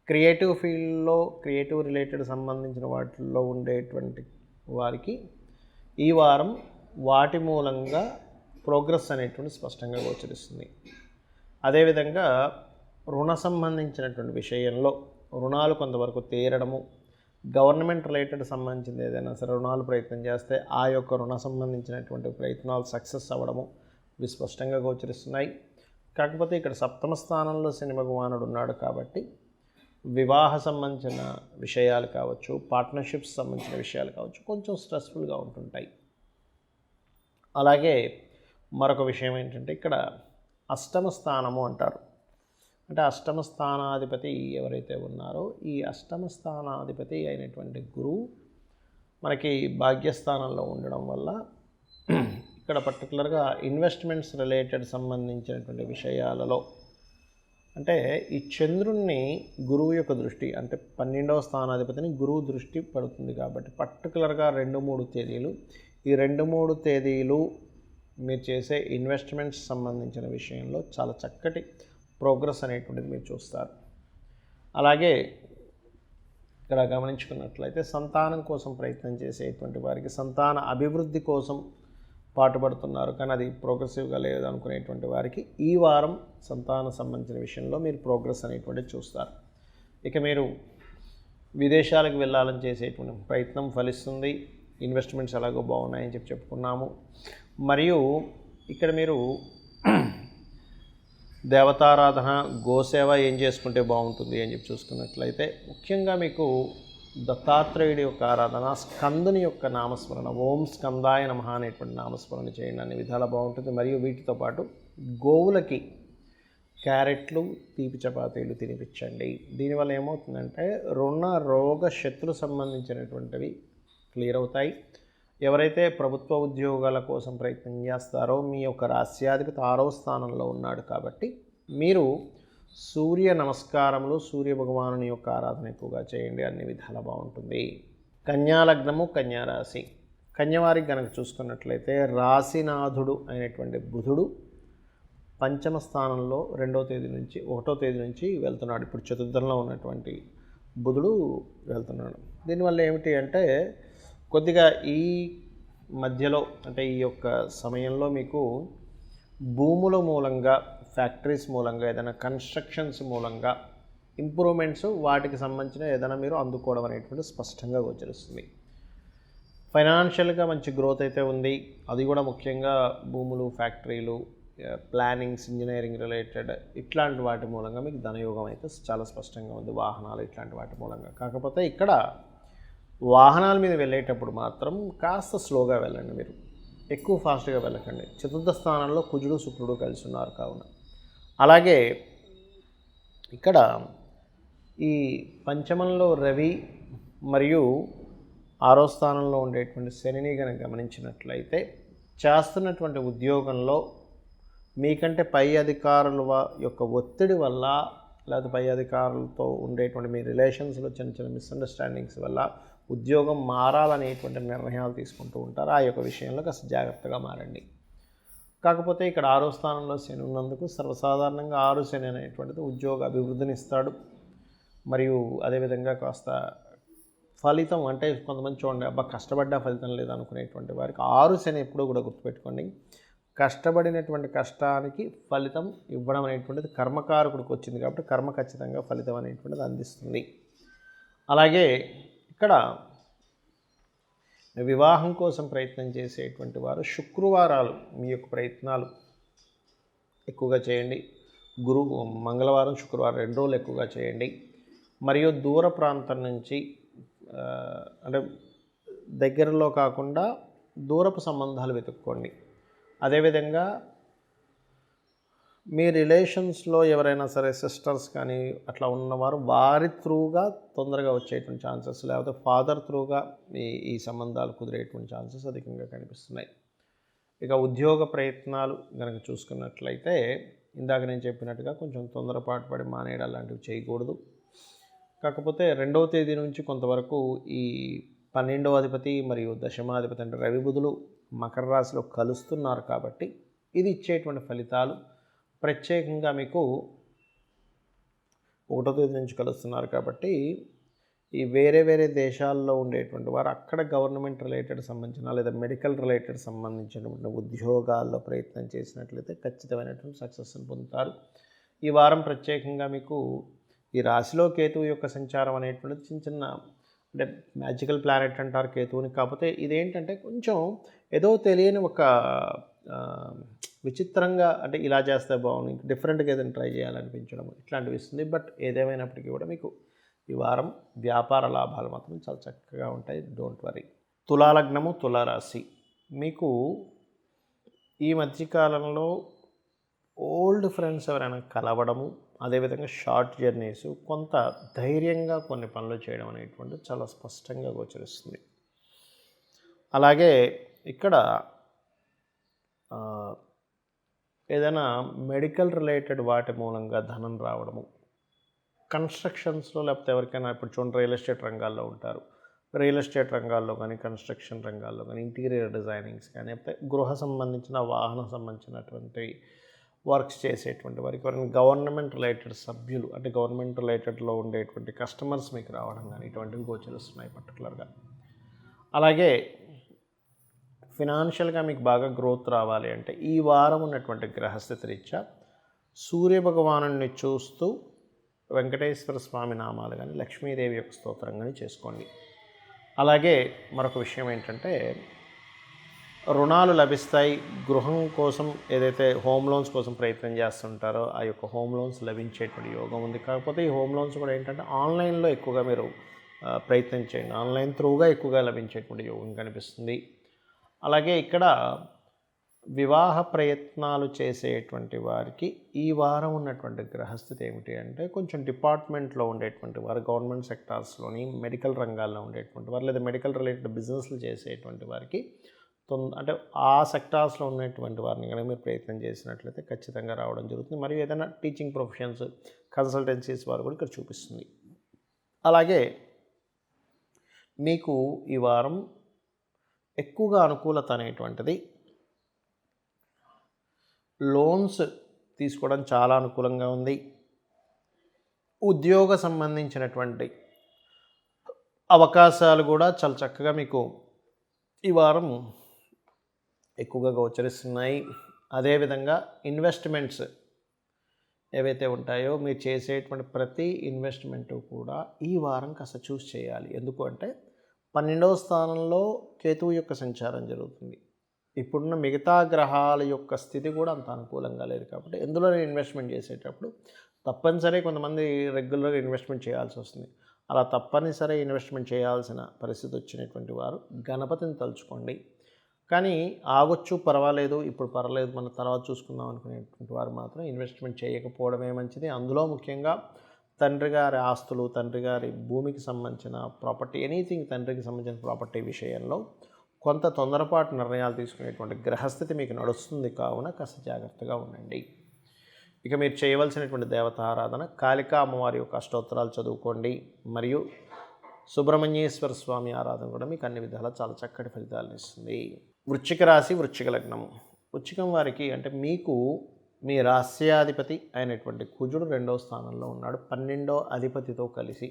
క్రియేటివ్ ఫీల్డ్లో, క్రియేటివ్ రిలేటెడ్ సంబంధించిన వాటిల్లో ఉండేటువంటి వారికి ఈ వారం వాటి మూలంగా ప్రోగ్రెస్ అనేటువంటి స్పష్టంగా గోచరిస్తుంది. అదేవిధంగా రుణ సంబంధించినటువంటి విషయంలో రుణాలు కొంతవరకు తీరడము, గవర్నమెంట్ రిలేటెడ్ సంబంధించింది ఏదైనా సరే రుణాలు ప్రయత్నం చేస్తే ఆ యొక్క రుణ సంబంధించినటువంటి ప్రయత్నాలు సక్సెస్ అవ్వడము ఇవి స్పష్టంగా గోచరిస్తున్నాయి. కాకపోతే ఇక్కడ 7వ స్థానంలో శని భగవానుడు ఉన్నాడు కాబట్టి వివాహ సంబంధించిన విషయాలు కావచ్చు, పార్ట్నర్షిప్స్ సంబంధించిన విషయాలు కావచ్చు కొంచెం స్ట్రెస్ఫుల్గా ఉంటుంటాయి. అలాగే మరొక విషయం ఏంటంటే ఇక్కడ అష్టమ స్థానము అంటారు. అంటే అష్టమ స్థానాధిపతి ఎవరైతే ఉన్నారో ఈ అష్టమ స్థానాధిపతి అయినటువంటి గురువు మనకి భాగ్యస్థానంలో ఉండడం వల్ల ఇక్కడ పర్టికులర్గా ఇన్వెస్ట్మెంట్స్ రిలేటెడ్ సంబంధించినటువంటి విషయాలలో అంటే ఈ చంద్రుణ్ణి గురువు యొక్క దృష్టి అంటే 12వ స్థానాధిపతిని గురువు దృష్టి పడుతుంది కాబట్టి పర్టికులర్గా 2-3 తేదీలు ఈ 2-3 తేదీలు మీరు చేసే ఇన్వెస్ట్మెంట్స్ సంబంధించిన విషయంలో చాలా చక్కటి ప్రోగ్రెస్ అనేటువంటిది మీరు చూస్తారు. అలాగే ఇక్కడ గమనించుకున్నట్లయితే సంతానం కోసం ప్రయత్నం చేసేటువంటి వారికి సంతాన అభివృద్ధి కోసం పాటుపడుతున్నారు కానీ అది ప్రోగ్రెసివ్గా లేదు అనుకునేటువంటి వారికి ఈ వారం సంతానం సంబంధించిన విషయంలో మీరు ప్రోగ్రెస్ అనేటువంటిది చూస్తారు. ఇక మీరు విదేశాలకు వెళ్ళాలని చేసేటువంటి ప్రయత్నం ఫలిస్తుంది. ఇన్వెస్ట్మెంట్స్ ఎలాగో బాగున్నాయని చెప్పుకున్నాము. మరియు ఇక్కడ మీరు దేవతారాధన గోసేవ ఏం చేసుకుంటే బాగుంటుంది అని చూసుకున్నట్లయితే ముఖ్యంగా మీకు దత్తాత్రేయుడి యొక్క ఆరాధన, స్కందుని యొక్క నామస్మరణ, ఓం స్కందాయ నమః అనేటువంటి నామస్మరణ చేయండి, అన్ని విధాల బాగుంటుంది. మరియు వీటితో పాటు గోవులకి క్యారెట్లు తీపి చపాతీలు తినిపించండి. దీనివల్ల ఏమవుతుందంటే రుణ రోగ శత్రు సంబంధించినటువంటివి క్లియర్ అవుతాయి. ఎవరైతే ప్రభుత్వ ఉద్యోగాల కోసం ప్రయత్నం చేస్తారో మీ యొక్క రాస్యాధిపతి 6వ స్థానంలో ఉన్నాడు కాబట్టి మీరు సూర్య నమస్కారములు, సూర్య భగవానుని యొక్క ఆరాధన ఎక్కువగా చేయండి, అన్ని విధాలా బాగుంటుంది. కన్యా లగ్నము, కన్యా రాశి. కన్యవారికి కనుక చూసుకున్నట్లయితే రాశినాథుడు అయినటువంటి బుధుడు 5వ స్థానంలో 2వ తేదీ నుంచి 1వ తేదీ నుంచి వెళ్తున్నాడు. ఇప్పుడు చతుర్థంలో ఉన్నటువంటి బుధుడు వెళ్తున్నాడు. దీనివల్ల ఏమిటి అంటే కొద్దిగా ఈ మధ్యలో అంటే ఈ యొక్క సమయంలో మీకు భూముల మూలంగా, ఫ్యాక్టరీస్ మూలంగా, ఏదైనా కన్స్ట్రక్షన్స్ మూలంగా ఇంప్రూవ్మెంట్స్ వాటికి సంబంధించిన ఏదైనా మీరు అందుకోవడం అనేటువంటి స్పష్టంగా గోచరిస్తుంది. ఫైనాన్షియల్గా మంచి గ్రోత్ అయితే ఉంది. అది కూడా ముఖ్యంగా భూములు, ఫ్యాక్టరీలు, ప్లానింగ్స్, ఇంజనీరింగ్ రిలేటెడ్ ఇట్లాంటి వాటి మూలంగా మీకు ధనయోగం అయితే చాలా స్పష్టంగా ఉంది. వాహనాలు ఇట్లాంటి వాటి మూలంగా. కాకపోతే ఇక్కడ వాహనాల మీద వెళ్ళేటప్పుడు మాత్రం కాస్త స్లోగా వెళ్ళండి, మీరు ఎక్కువ ఫాస్ట్గా వెళ్ళకండి. చతుర్థ స్థానంలో కుజుడు శుక్రుడు కలిసి ఉన్నారు కావున. అలాగే ఇక్కడ ఈ పంచమంలో రవి మరియు 6వ స్థానంలో ఉండేటువంటి శనిని కనుక గమనించినట్లయితే చేస్తున్నటువంటి ఉద్యోగంలో మీకంటే పై అధికారుల యొక్క ఒత్తిడి వల్ల లేకపోతే పై అధికారులతో ఉండేటువంటి మీ రిలేషన్స్లో చిన్న చిన్న మిస్అండర్స్టాండింగ్స్ వల్ల ఉద్యోగం మారాలనేటువంటి నిర్ణయాలు తీసుకుంటూ ఉంటారు. ఆ యొక్క విషయంలో కాస్త జాగ్రత్తగా మారండి. కాకపోతే ఇక్కడ 6వ స్థానంలో శని ఉన్నందుకు సర్వసాధారణంగా 6 శని అనేటువంటిది ఉద్యోగ అభివృద్ధిని ఇస్తాడు. మరియు అదేవిధంగా కాస్త ఫలితం అంటే కొంతమంది చూడండి, అబ్బా కష్టపడ్డా ఫలితం లేదనుకునేటువంటి వారికి 6 శని ఎప్పుడూ కూడా గుర్తుపెట్టుకోండి. కష్టపడినటువంటి కష్టానికి ఫలితం ఇవ్వడం అనేటువంటిది కర్మకారకుడికి వచ్చింది కాబట్టి కర్మ ఖచ్చితంగా ఫలితం అనేటువంటిది అందిస్తుంది. అలాగే ఇక్కడ వివాహం కోసం ప్రయత్నం చేసేటువంటి వారు శుక్రవారాలు మీ యొక్క ప్రయత్నాలు ఎక్కువగా చేయండి. మంగళవారం, శుక్రవారం 2 రోజులు ఎక్కువగా చేయండి. మరియు దూర ప్రాంతం నుంచి అంటే దగ్గరలో కాకుండా దూరపు సంబంధాలు వెతుక్కోండి. అదేవిధంగా మీ రిలేషన్స్లో ఎవరైనా సరే సిస్టర్స్ కానీ అట్లా ఉన్నవారు వారి త్రూగా తొందరగా వచ్చేటువంటి ఛాన్సెస్, లేకపోతే ఫాదర్ త్రూగా ఈ సంబంధాలు కుదిరేటువంటి ఛాన్సెస్ అధికంగా కనిపిస్తున్నాయి. ఇక ఉద్యోగ ప్రయత్నాలు కనుక చూసుకున్నట్లయితే ఇందాక నేను చెప్పినట్టుగా కొంచెం తొందరపాటు పడి మానేయడం లాంటివి చేయకూడదు. కాకపోతే 2వ తేదీ నుంచి కొంతవరకు ఈ 12వ అధిపతి మరియు దశమాధిపతి అంటే రవి బుధులు మకర రాశిలో కలుస్తున్నారు కాబట్టి ఇది ఇచ్చేటువంటి ఫలితాలు ప్రత్యేకంగా మీకు 1వ తేదీ నుంచి కలుస్తున్నారు కాబట్టి ఈ వేరే వేరే దేశాల్లో ఉండేటువంటి వారు అక్కడ గవర్నమెంట్ రిలేటెడ్ సంబంధించిన లేదా మెడికల్ రిలేటెడ్ సంబంధించినటువంటి ఉద్యోగాల్లో ప్రయత్నం చేసినట్లయితే ఖచ్చితమైనటువంటి సక్సెస్ని పొందుతారు. ఈ వారం ప్రత్యేకంగా మీకు ఈ రాశిలో కేతువు యొక్క సంచారం అనేటువంటిది చిన్న చిన్న అంటే మ్యాజికల్ ప్లానెట్ అంటారు కేతువుని. కాకపోతే ఇదేంటంటే కొంచెం ఏదో తెలియని ఒక విచిత్రంగా అంటే ఇలా చేస్తే బాగుంది, డిఫరెంట్గా ఏదైనా ట్రై చేయాలనిపించడం ఇట్లాంటివి ఇస్తుంది. బట్ ఏదేమైనప్పటికీ కూడా మీకు ఈ వారం వ్యాపార లాభాలు మాత్రం చాలా చక్కగా ఉంటాయి. Don't worry. తులాలగ్నము, తులారాశి. మీకు ఈ మధ్యకాలంలో ఓల్డ్ ఫ్రెండ్స్ ఎవరైనా కలవడము, అదేవిధంగా షార్ట్ జర్నీస్, కొంత ధైర్యంగా కొన్ని పనులు చేయడం అనేటువంటిది చాలా స్పష్టంగా గోచరిస్తుంది. అలాగే ఇక్కడ ఏదైనా మెడికల్ రిలేటెడ్ వాటి మూలంగా ధనం రావడము, కన్స్ట్రక్షన్స్లో లేకపోతే ఎవరికైనా ఇప్పుడు చూడండి రియల్ ఎస్టేట్ రంగాల్లో ఉంటారు, రియల్ ఎస్టేట్ రంగాల్లో కానీ కన్స్ట్రక్షన్ రంగాల్లో కానీ ఇంటీరియర్ డిజైనింగ్స్ కానీ లేకపోతే గృహ సంబంధించిన వాహనం సంబంధించినటువంటి వర్క్స్ చేసేటువంటి వారికి ఎవరైనా గవర్నమెంట్ రిలేటెడ్ సభ్యులు అంటే గవర్నమెంట్ రిలేటెడ్లో ఉండేటువంటి కస్టమర్స్ మీకు రావడం కానీ ఇటువంటివి గోచరిస్తున్నాయి పర్టికులర్గా. అలాగే ఫినాన్షియల్గా మీకు బాగా గ్రోత్ రావాలి అంటే ఈ వారం ఉన్నటువంటి గ్రహస్థితి రీత్యా సూర్యభగవాను చూస్తూ వెంకటేశ్వర స్వామి నామాలు కానీ లక్ష్మీదేవి యొక్క స్తోత్రం కానీ చేసుకోండి. అలాగే మరొక విషయం ఏంటంటే రుణాలు లభిస్తాయి. గృహం కోసం ఏదైతే హోమ్ లోన్స్ కోసం ప్రయత్నం చేస్తుంటారో ఆ యొక్క హోమ్ లోన్స్ లభించేటువంటి యోగం ఉంది. కాకపోతే ఈ హోమ్ లోన్స్ కూడా ఏంటంటే ఆన్లైన్లో ఎక్కువగా మీరు ప్రయత్నం చేయండి, ఆన్లైన్ త్రూగా ఎక్కువగా లభించేటువంటి యోగం కనిపిస్తుంది. అలాగే ఇక్కడ వివాహ ప్రయత్నాలు చేసేటువంటి వారికి ఈ వారం ఉన్నటువంటి గ్రహస్థితి ఏమిటి అంటే కొంచెం డిపార్ట్మెంట్లో ఉండేటువంటి వారు, గవర్నమెంట్ సెక్టార్స్లోని మెడికల్ రంగాల్లో ఉండేటువంటి వారు లేదా మెడికల్ రిలేటెడ్ బిజినెస్లు చేసేటువంటి వారికి అంటే ఆ సెక్టార్స్లో ఉన్నటువంటి వారిని కనుక మీరు ప్రయత్నం చేసినట్లయితే ఖచ్చితంగా రావడం జరుగుతుంది. మరియు ఏదైనా టీచింగ్ ప్రొఫెషన్స్, కన్సల్టెన్సీస్ వారు కూడా ఇక్కడ చూపిస్తుంది. అలాగే మీకు ఈ వారం ఎక్కువగా అనుకూలత అనేటువంటిది లోన్స్ తీసుకోవడం చాలా అనుకూలంగా ఉంది. ఉద్యోగ సంబంధించినటువంటి అవకాశాలు కూడా చాలా చక్కగా మీకు ఈ వారం ఎక్కువగా గోచరిస్తున్నాయి. అదేవిధంగా ఇన్వెస్ట్మెంట్స్ ఏవైతే ఉంటాయో మీరు చేసేటువంటి ప్రతి ఇన్వెస్ట్మెంటు కూడా ఈ వారం కాస్త చూస్ చేయాలి. ఎందుకు అంటే 12వ స్థానంలో కేతువు యొక్క సంచారం జరుగుతుంది. ఇప్పుడున్న మిగతా గ్రహాల యొక్క స్థితి కూడా అంత అనుకూలంగా లేదు కాబట్టి ఎందులో ఇన్వెస్ట్మెంట్ చేసేటప్పుడు తప్పనిసరి కొంతమంది రెగ్యులర్గా ఇన్వెస్ట్మెంట్ చేయాల్సి వస్తుంది. అలా తప్పనిసరి ఇన్వెస్ట్మెంట్ చేయాల్సిన పరిస్థితి వచ్చినటువంటి వారు గణపతిని తలుచుకోండి. కానీ ఆగొచ్చు, పర్వాలేదు, ఇప్పుడు పర్వాలేదు, మన తర్వాత చూసుకుందాం అనుకునేటువంటి వారు మాత్రం ఇన్వెస్ట్మెంట్ చేయకపోవడమే మంచిది. అందులో ముఖ్యంగా తండ్రి గారి ఆస్తులు, తండ్రి గారి భూమికి సంబంధించిన ప్రాపర్టీ, ఎనీథింగ్ తండ్రికి సంబంధించిన ప్రాపర్టీ విషయంలో కొంత తొందరపాటు నిర్ణయాలు తీసుకునేటువంటి గ్రహస్థితి మీకు నడుస్తుంది. కావున కాస్త జాగ్రత్తగా ఉండండి. ఇక మీరు చేయవలసినటువంటి దేవతారాధన కాళికా అమ్మవారి యొక్క అష్టోత్తరాలు చదువుకోండి. మరియు సుబ్రహ్మణ్యేశ్వర స్వామి ఆరాధన కూడా మీకు అన్ని విధాలా చాలా చక్కటి ఫలితాలను ఇస్తుంది. వృశ్చిక రాశి, వృశ్చిక లగ్నము. వృశ్చికం వారికి అంటే మీకు మీ రాస్యాధిపతి అయినటువంటి కుజుడు 2వ స్థానంలో ఉన్నాడు 12వ అధిపతితో కలిసి.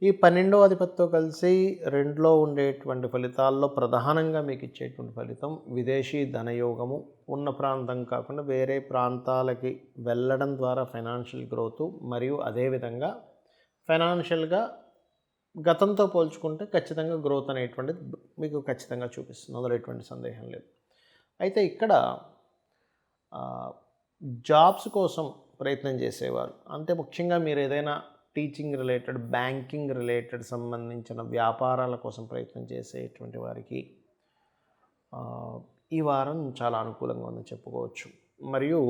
ఈ 12వ అధిపతితో కలిసి 2లో ఉండేటువంటి ఫలితాల్లో ప్రధానంగా మీకు ఇచ్చేటువంటి ఫలితం విదేశీ ధనయోగము, ఉన్న ప్రాంతం కాకుండా వేరే ప్రాంతాలకి వెళ్ళడం ద్వారా ఫైనాన్షియల్ గ్రోతు, మరియు అదేవిధంగా ఫైనాన్షియల్గా గతంతో పోల్చుకుంటే ఖచ్చితంగా గ్రోత్ అనేటువంటిది మీకు ఖచ్చితంగా చూపిస్తుంది, అందులో ఎటువంటి సందేహం లేదు. అయితే ఇక్కడ జాబ్స్ కోసం ప్రయత్నం చేసేవారు అంటే ముఖ్యంగా మీరు ఏదైనా టీచింగ్ రిలేటెడ్, బ్యాంకింగ్ రిలేటెడ్ సంబంధించిన వ్యాపారాల కోసం ప్రయత్నం చేసేటువంటి వారికి ఈ వారం చాలా అనుకూలంగా ఉందని చెప్పుకోవచ్చు. మరియు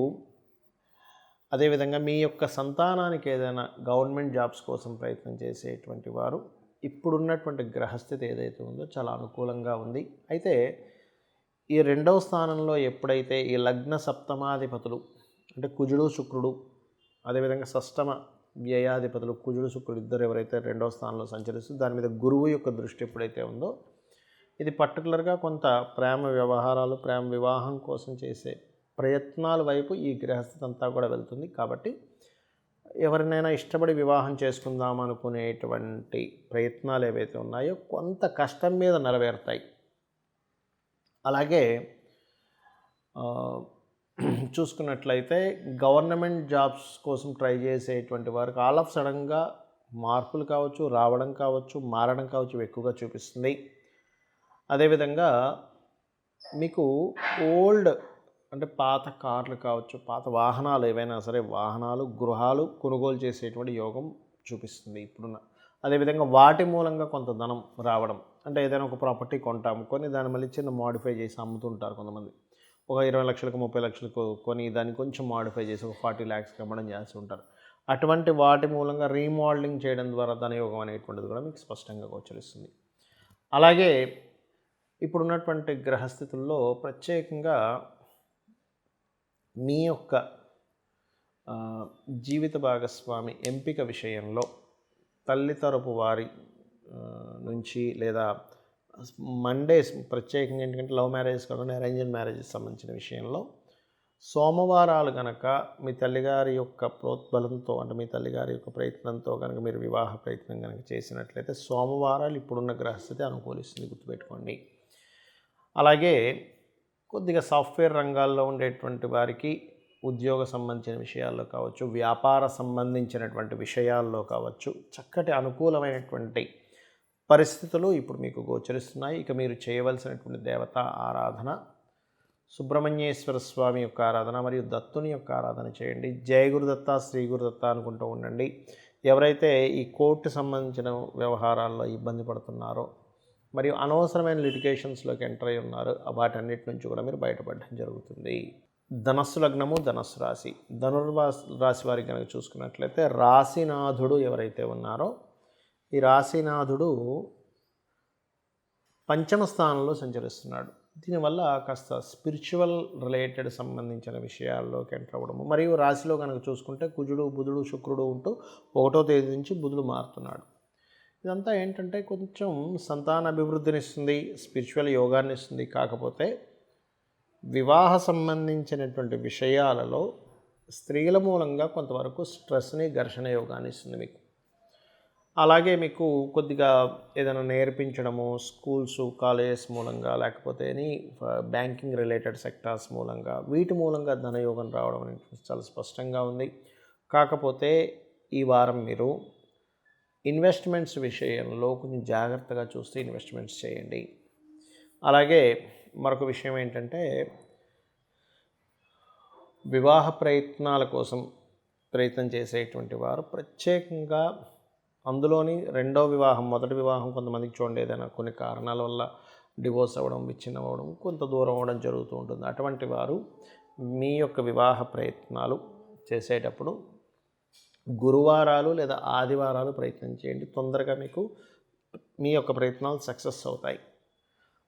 అదేవిధంగా మీ యొక్క సంతానానికి ఏదైనా గవర్నమెంట్ జాబ్స్ కోసం ప్రయత్నం చేసేటువంటి వారు ఇప్పుడున్నటువంటి గ్రహస్థితి ఏదైతే ఉందో చాలా అనుకూలంగా ఉంది. అయితే ఈ 2వ స్థానంలో ఎప్పుడైతే ఈ లగ్న సప్తమాధిపతులు అంటే కుజుడు, శుక్రుడు, అదేవిధంగా షష్టమ వ్యయాధిపతులు కుజుడు, శుక్రుడు ఇద్దరు ఎవరైతే 2వ స్థానంలో సంచరిస్తూ దాని మీద గురువు యొక్క దృష్టి ఎప్పుడైతే ఉందో ఇది పర్టికులర్గా కొంత ప్రేమ వ్యవహారాలు, ప్రేమ వివాహం కోసం చేసే ప్రయత్నాల వైపు ఈ గ్రహస్థితి అంతా కూడా వెళ్తుంది. కాబట్టి ఎవరినైనా ఇష్టపడి వివాహం చేసుకుందాం అనుకునేటువంటి ప్రయత్నాలు ఏవైతే ఉన్నాయో కొంత కష్టం మీద నెరవేరుతాయి. అలాగే చూసుకున్నట్లయితే గవర్నమెంట్ జాబ్స్ కోసం ట్రై చేసేటువంటి వారికి ఆల్ ఆఫ్ సడన్గా మార్పులు కావచ్చు, రావడం కావచ్చు, మారడం కావచ్చు ఎక్కువగా చూపిస్తుంది. అదేవిధంగా మీకు ఓల్డ్ అంటే పాత కార్లు కావచ్చు, పాత వాహనాలు ఏవైనా సరే వాహనాలు, గృహాలు కొనుగోలు చేసేటువంటి యోగం చూపిస్తుంది ఇప్పుడున్న. అదేవిధంగా వాటి మూలంగా కొంత ధనం రావడం అంటే ఏదైనా ఒక ప్రాపర్టీ కొంటాము, కొని దాన్ని మళ్ళీ చిన్న మోడిఫై చేసి అమ్ముతుంటారు కొంతమంది. ఒక 20 లక్షలకు 30 లక్షలకు కొని దాన్ని కొంచెం మోడిఫై చేసి ఒక 40 lakhs అమ్మడం చేస్తూ ఉంటారు. అటువంటి వాటి మూలంగా రీమోడలింగ్ చేయడం ద్వారా ధనయోగం అనేటువంటిది కూడా మీకు స్పష్టంగా గోచరిస్తుంది. అలాగే ఇప్పుడున్నటువంటి గ్రహస్థితుల్లో ప్రత్యేకంగా మీ యొక్క జీవిత భాగస్వామి ఎంపిక విషయంలో తల్లి తరపు వారి నుంచి లేదా మండేస్ ప్రత్యేకంగా ఏంటంటే లవ్ మ్యారేజ్ కాకుండా అరేంజ్డ్ మ్యారేజెస్ సంబంధించిన విషయంలో సోమవారాలు కనుక మీ తల్లిగారి యొక్క ప్రోద్బలంతో అంటే మీ తల్లిగారి యొక్క ప్రయత్నంతో కనుక మీరు వివాహ ప్రయత్నం కనుక చేసినట్లయితే సోమవారాలు ఇప్పుడున్న గ్రహస్థితి అనుకూలిస్తుంది, గుర్తుపెట్టుకోండి. అలాగే కొద్దిగా సాఫ్ట్వేర్ రంగాల్లో ఉండేటువంటి వారికి ఉద్యోగ సంబంధించిన విషయాల్లో కావచ్చు, వ్యాపార సంబంధించినటువంటి విషయాల్లో కావచ్చు చక్కటి అనుకూలమైనటువంటి పరిస్థితులు ఇప్పుడు మీకు గోచరిస్తున్నాయి. ఇక మీరు చేయవలసినటువంటి దేవతా ఆరాధన సుబ్రహ్మణ్యేశ్వర స్వామి యొక్క ఆరాధన మరియు దత్తుని యొక్క ఆరాధన చేయండి. జయ గురుదత్త, శ్రీ గురుదత్త అనుకుంటూ ఉండండి. ఎవరైతే ఈ కోర్టు సంబంధించిన వ్యవహారాల్లో ఇబ్బంది పడుతున్నారో మరియు అనవసరమైన లిటిగేషన్స్లోకి ఎంటర్ అయి ఉన్నారో వాటన్నిటి నుంచి కూడా మీరు బయటపడడం జరుగుతుంది. ధనస్సు లగ్నము, ధనస్సు రాశి, రాశి వారికి కనుక చూసుకున్నట్లయితే రాశినాథుడు ఎవరైతే ఉన్నారో ఈ రాశినాథుడు పంచమ స్థానంలో సంచరిస్తున్నాడు. దీనివల్ల కాస్త స్పిరిచువల్ రిలేటెడ్ సంబంధించిన విషయాల్లోకి ఎంటర్ అవ్వడము మరియు రాశిలో కనుక చూసుకుంటే కుజుడు, బుధుడు, శుక్రుడు ఉంటూ 1వ తేదీ నుంచి బుధుడు మారుతున్నాడు. ఇదంతా ఏంటంటే కొంచెం సంతాన అభివృద్ధినిస్తుంది, స్పిరిచువల్ యోగాన్ని ఇస్తుంది. కాకపోతే వివాహ సంబంధించినటువంటి విషయాలలో స్త్రీల మూలంగా కొంతవరకు స్ట్రెస్ని, ఘర్షణ యోగాన్ని ఇస్తుంది మీకు. అలాగే మీకు కొద్దిగా ఏదైనా నేర్పించడము స్కూల్స్, కాలేజెస్ మూలంగా లేకపోతే బ్యాంకింగ్ రిలేటెడ్ సెక్టార్స్ మూలంగా వీటి మూలంగా ధనయోగం రావడం అనేది చాలా స్పష్టంగా ఉంది. కాకపోతే ఈ వారం మీరు ఇన్వెస్ట్మెంట్స్ విషయంలో కొంచెం జాగ్రత్తగా చూస్తే ఇన్వెస్ట్మెంట్స్ చేయండి. అలాగే మరొక విషయం ఏంటంటే వివాహ ప్రయత్నాల కోసం ప్రయత్నం చేసేటువంటి వారు ప్రత్యేకంగా అందులోని రెండో వివాహం, మొదటి వివాహం కొంతమందికి చూడండి ఏదైనా కొన్ని కారణాల వల్ల డివోర్స్ అవ్వడం, విచ్ఛిన్నం అవ్వడం, కొంత దూరం అవ్వడం జరుగుతూ ఉంటుంది. అటువంటి వారు మీ యొక్క వివాహ ప్రయత్నాలు చేసేటప్పుడు గురువారాలు లేదా ఆదివారాలు ప్రయత్నం చేయండి. తొందరగా మీకు మీ యొక్క ప్రయత్నాలు సక్సెస్ అవుతాయి.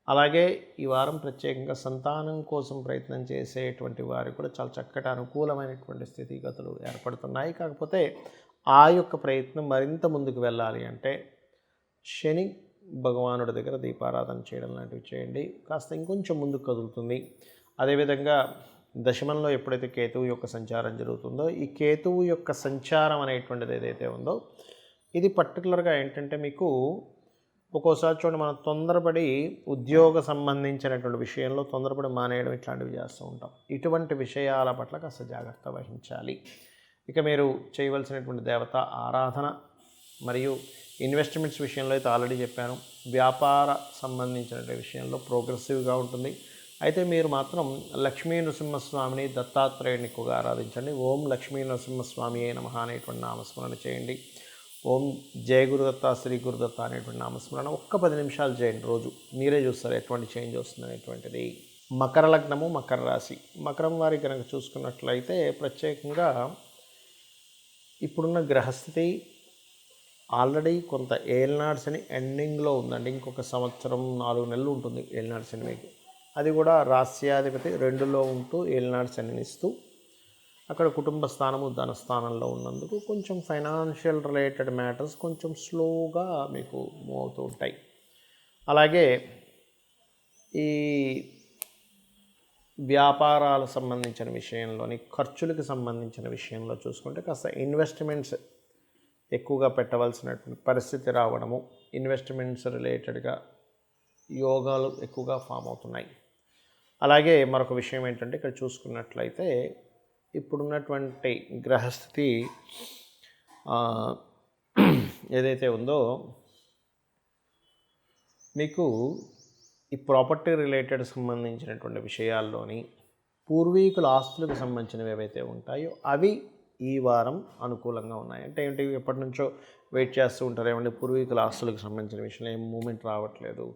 అలాగే ఈ వారం ప్రత్యేకంగా సంతానం కోసం ప్రయత్నం చేసేటువంటి వారికి కూడా చాలా చక్కటి అనుకూలమైనటువంటి స్థితిగతులు ఏర్పడుతున్నాయి. కాకపోతే ఆ యొక్క ప్రయత్నం మరింత ముందుకు వెళ్ళాలి అంటే శని భగవానుడి దగ్గర దీపారాధన చేయడం లాంటివి చేయండి. కాస్త ఇంకొంచెం ముందుకు కదులుతుంది. అదేవిధంగా దశమంలో ఎప్పుడైతే కేతువు యొక్క సంచారం జరుగుతుందో ఈ కేతువు యొక్క సంచారం అనేటువంటిది ఏదైతే ఉందో ఇది పర్టికులర్గా ఏంటంటే మీకు ఒక్కోసారి చూడండి మనం తొందరపడి ఉద్యోగ సంబంధించినటువంటి విషయంలో తొందరపడి మానేయడం ఇట్లాంటివి చేస్తూ ఉంటాం. ఇటువంటి విషయాల పట్ల కాస్త జాగ్రత్త వహించాలి. ఇక మీరు చేయవలసినటువంటి దేవత ఆరాధన మరియు ఇన్వెస్ట్మెంట్స్ విషయంలో అయితే ఆల్రెడీ చెప్పాను. వ్యాపార సంబంధించిన విషయంలో ప్రోగ్రెసివ్గా ఉంటుంది. అయితే మీరు మాత్రం లక్ష్మీ నరసింహస్వామిని, దత్తాత్రేయుని ఎక్కువగా ఆరాధించండి. ఓం లక్ష్మీ నరసింహస్వామి అయి నమః అనేటువంటి నామస్మరణ చేయండి. ఓం జయ గురుదత్త, శ్రీ గురుదత్త అనేటువంటి నామస్మరణ ఒక్క 10 నిమిషాలు చేయండి రోజు. మీరే చూస్తారు ఎటువంటి చేంజ్ వస్తుంది అనేటువంటిది. మకర లగ్నము, మకర రాశి, మకరం వారికి కనుక చూసుకున్నట్లయితే ప్రత్యేకంగా ఇప్పుడున్న గ్రహస్థితి ఆల్రెడీ కొంత ఏలినాడు శని ఎండింగ్లో ఉందండి. ఇంకొక సంవత్సరం 4 నెలలు ఉంటుంది ఏలినాడు శని మీకు. అది కూడా రాస్యాధిపతి 2లో ఉంటూ ఏలినాడు శనిని ఇస్తూ అక్కడ కుటుంబ స్థానము, ధనస్థానంలో ఉన్నందుకు కొంచెం ఫైనాన్షియల్ రిలేటెడ్ మ్యాటర్స్ కొంచెం స్లోగా మీకు మూవ్ అవుతూ ఉంటాయి. అలాగే ఈ వ్యాపారాలకు సంబంధించిన విషయంలోని ఖర్చులకు సంబంధించిన విషయంలో చూసుకుంటే కాస్త ఇన్వెస్ట్మెంట్స్ ఎక్కువగా పెట్టవలసినటువంటి పరిస్థితి రావడము, ఇన్వెస్ట్మెంట్స్ రిలేటెడ్గా యోగాలు ఎక్కువగా ఫామ్ అవుతున్నాయి. అలాగే మరొక విషయం ఏంటంటే ఇక్కడ చూసుకున్నట్లయితే ఇప్పుడున్నటువంటి గ్రహస్థితి ఏదైతే ఉందో మీకు ఈ ప్రాపర్టీ రిలేటెడ్ సంబంధించినటువంటి విషయాల్లోని పూర్వీకుల ఆస్తులకు సంబంధించినవి ఏవైతే ఉంటాయో అవి ఈ వారం అనుకూలంగా ఉన్నాయి. అంటే ఏంటి, ఎప్పటి నుంచో వెయిట్ చేస్తూ ఉంటారు, ఏమంటే పూర్వీకుల ఆస్తులకు సంబంధించిన విషయంలో ఏం మూమెంట్ రావట్లేదు,